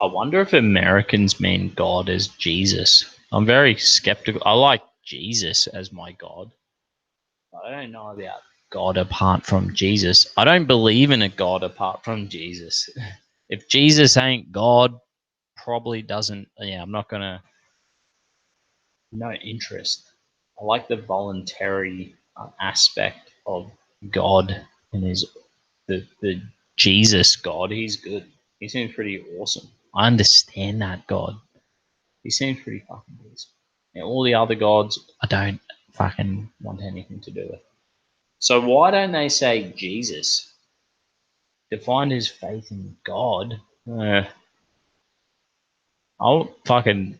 I wonder if Americans mean God as Jesus. I'm very skeptical. I like Jesus as my God. I don't know about God apart from Jesus. I don't believe in a God apart from Jesus. If Jesus ain't God, probably doesn't. Yeah, I'm not gonna. No interest. I like the voluntary aspect of God and the Jesus God. He's good. He seems pretty awesome. I understand that God. He seems pretty fucking decent. And all the other gods, I don't fucking want anything to do with. So why don't they say Jesus defined his faith in God? I'll fucking.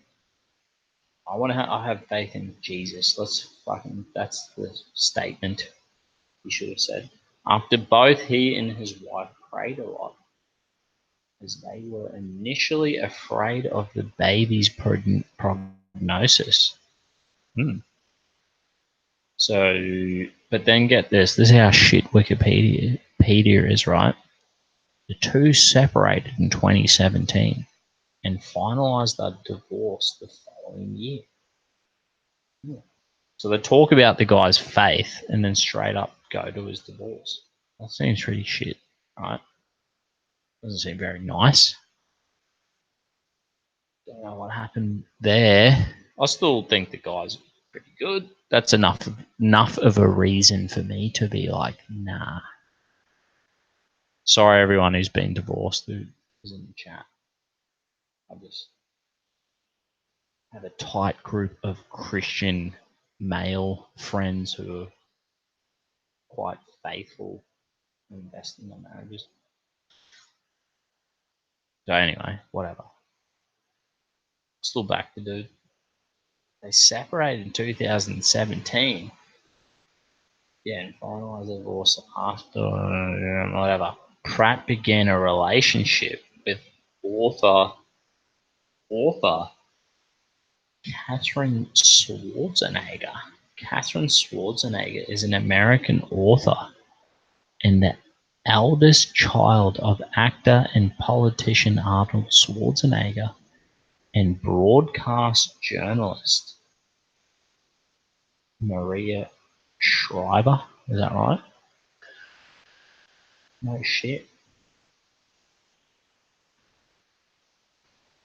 I want to. I have faith in Jesus. Let's fucking. That's the statement he should have said. After both he and his wife prayed a lot, as they were initially afraid of the baby's prognosis. Hmm. So, but then get this. This is how shit Wikipedia is, right? The two separated in 2017 and finalized their divorce the following year. Yeah. So they talk about the guy's faith and then straight up go to his divorce. That seems pretty shit, right? Doesn't seem very nice. Don't know what happened there. I still think the guy's pretty good. That's enough of a reason for me to be like, nah. Sorry, everyone who's been divorced who is in the chat. I just have a tight group of Christian male friends who are quite faithful and invest in their marriages. So anyway, whatever. Still back to dude. They separated in 2017. Yeah, and finalized the divorce after whatever. Pratt began a relationship with author Catherine Schwarzenegger. Catherine Schwarzenegger is an American author and the eldest child of actor and politician Arnold Schwarzenegger and broadcast journalist Maria Shriver. Is that right? No shit.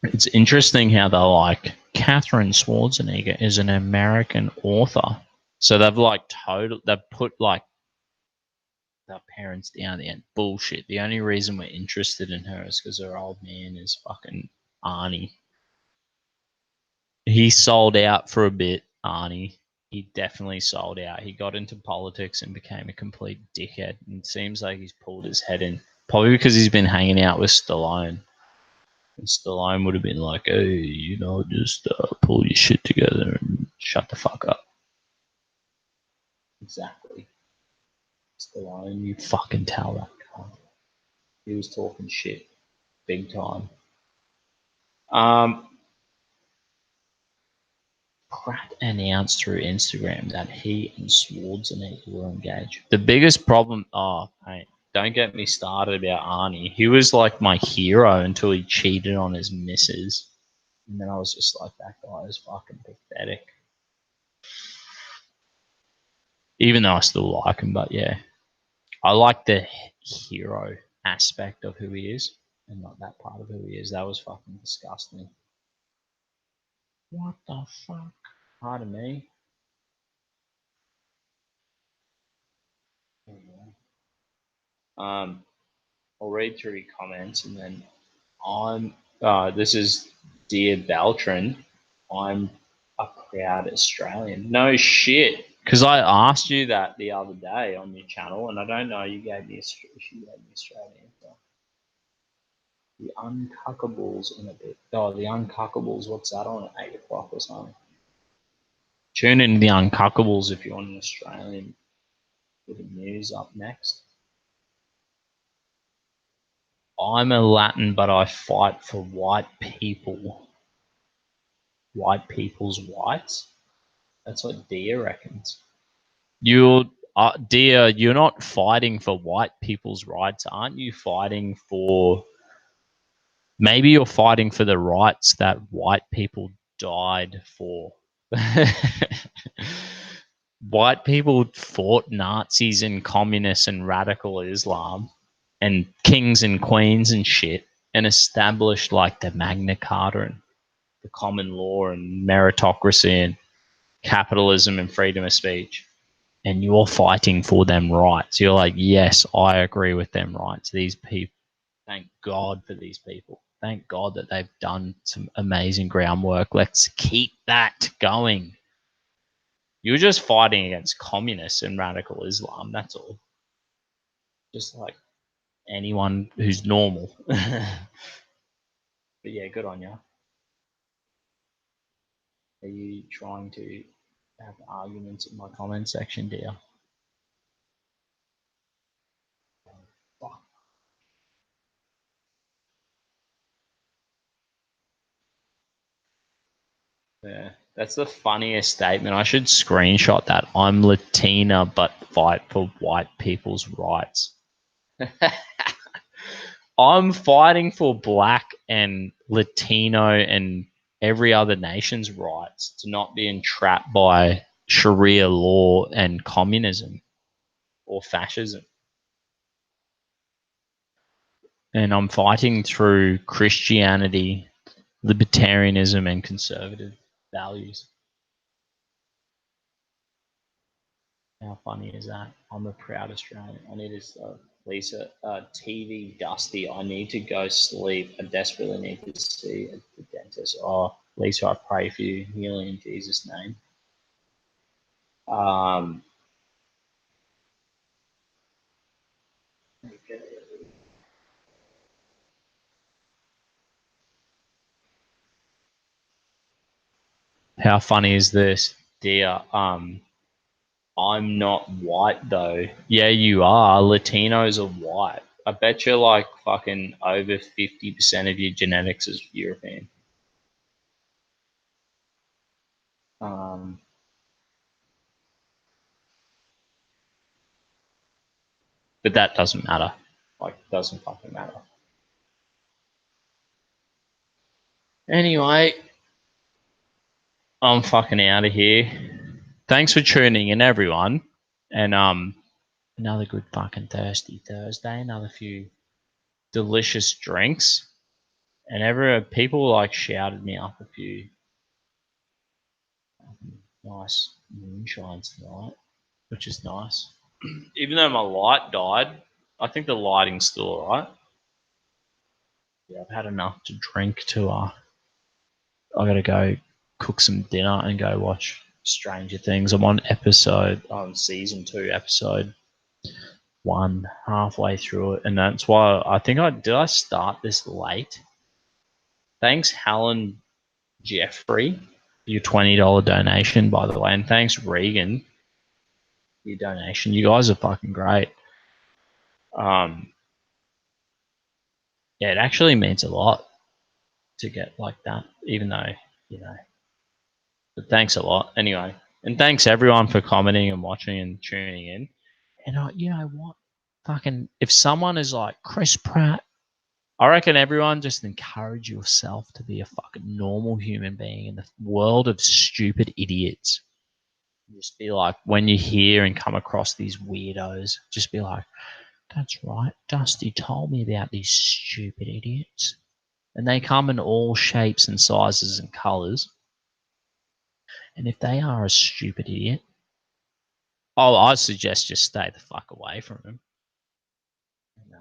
It's interesting how they're like, Catherine Schwarzenegger is an American author. So they've put like their parents down there. Bullshit. The only reason we're interested in her is because her old man is fucking Arnie. He sold out for a bit, Arnie. He definitely sold out. He got into politics and became a complete dickhead. And it seems like he's pulled his head in. Probably because he's been hanging out with Stallone. And Stallone would have been like, hey, just pull your shit together and shut the fuck up. Exactly. Stallone, you fucking tell that guy. He was talking shit big time. Pratt announced through Instagram that he and Schwarzenegger were engaged. The biggest problem, mate, don't get me started about Arnie. He was like my hero until he cheated on his missus. And then I was just like, that guy is fucking pathetic. Even though I still like him, but yeah. I like the hero aspect of who he is and not that part of who he is. That was fucking disgusting. What the fuck? Pardon me. Anyway. I'll read through your comments and then this is Dear Beltran, I'm a proud Australian. No shit. Because I asked you that the other day on your channel, and I don't know, you gave me Australian. So. The Uncuckables in a bit. Oh, the Uncuckables, what's that on at 8 o'clock or something? Tune in to the Uncuckables if you want an Australian bit of news up next. I'm a Latin, but I fight for white people. White people's rights? That's what Dia reckons. Dia, you're not fighting for white people's rights, aren't you? Fighting for. Maybe you're fighting for the rights that white people died for. White people fought Nazis and communists and radical Islam and kings and queens and shit and established like the Magna Carta and the common law and meritocracy and capitalism and freedom of speech. And you're fighting for them rights. You're like, yes, I agree with them rights. These people, thank God for these people. Thank God that they've done some amazing groundwork. Let's keep that going. You're just fighting against communists and radical Islam. That's all. Just like anyone who's normal. But yeah, good on you. Are you trying to have arguments in my comment section, dear? Fuck. Yeah, that's the funniest statement. I should screenshot that. I'm Latina, but fight for white people's rights. I'm fighting for black and Latino and every other nation's rights to not be entrapped by Sharia law and communism or fascism. And I'm fighting through Christianity, libertarianism, and conservative values. How funny is that? I'm a proud Australian. I need to, Lisa, TV Dusty. I need to go sleep. I desperately need to see the dentist. Oh, Lisa, I pray for you. Healing in Jesus' name. Okay. How funny is this, dear? I'm not white though. Yeah, you are. Latinos are white. I bet you're like fucking over 50% of your genetics is European. Um, but that doesn't matter. Like, it doesn't fucking matter. Anyway, I'm fucking out of here. Thanks for tuning in, everyone. And another good fucking thirsty Thursday. Another few delicious drinks. And people like shouted me up a few nice moonshines tonight, which is nice. Even though my light died, I think the lighting's still alright. Yeah, I've had enough to drink to I gotta go cook some dinner and go watch Stranger Things. I'm on season 2, episode 1, halfway through it, and that's why I think I start this late. Thanks, Helen Jeffrey, for your $20 donation, by the way, and thanks, Regan, for your donation. You guys are fucking great. Yeah, it actually means a lot to get like that, even though, you know, but thanks a lot anyway. And thanks everyone for commenting and watching and tuning in. And you know what? Fucking, if someone is like Chris Pratt, I reckon everyone just encourage yourself to be a fucking normal human being in the world of stupid idiots. Just be like, when you hear and come across these weirdos, just be like, that's right, Dusty told me about these stupid idiots. And they come in all shapes and sizes and colors. And if they are a stupid idiot, I suggest just stay the fuck away from them. And,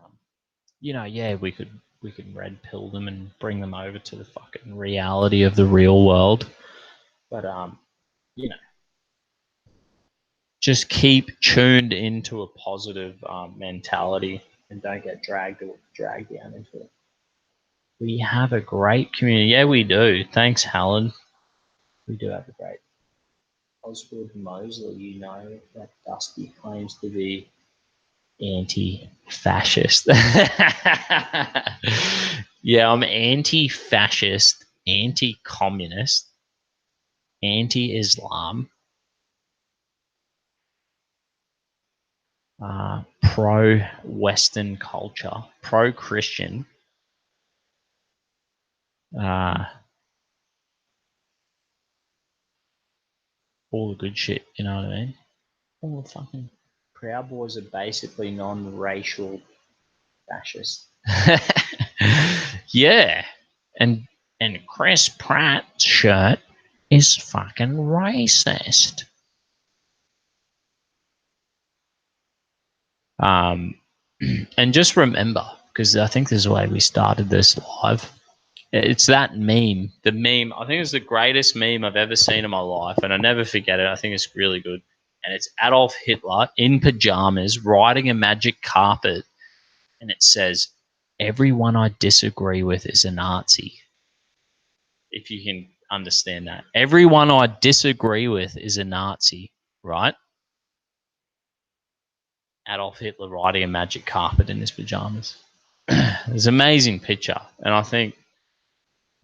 yeah, we could we can red pill them and bring them over to the fucking reality of the real world. But you know, just keep tuned into a positive mentality and don't get dragged down into it. We have a great community. Yeah, we do. Thanks, Helen. We do have a great Oswald Mosley. You know that Dusty claims to be anti-fascist. Yeah, I'm anti-fascist, anti-communist, anti-Islam, pro-Western culture, pro-Christian, all the good shit. You know what I mean? All the fucking Proud Boys are basically non-racial fascists. Yeah, and Chris Pratt's shirt is fucking racist. And just remember, because I think this is the way we started this live. It's that meme. The meme, I think it's the greatest meme I've ever seen in my life, and I never forget it. I think it's really good. And it's Adolf Hitler in pajamas riding a magic carpet, and it says, "Everyone I disagree with is a Nazi." If you can understand that. Everyone I disagree with is a Nazi, right? Adolf Hitler riding a magic carpet in his pajamas. It's an amazing picture, and I think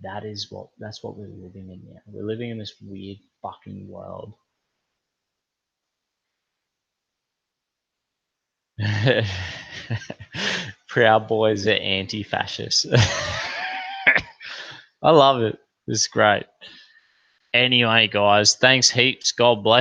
that's what we're living in now. We're living in this weird fucking world. Proud Boys are anti-fascist. I love it. It's great. Anyway, guys, thanks heaps. God bless.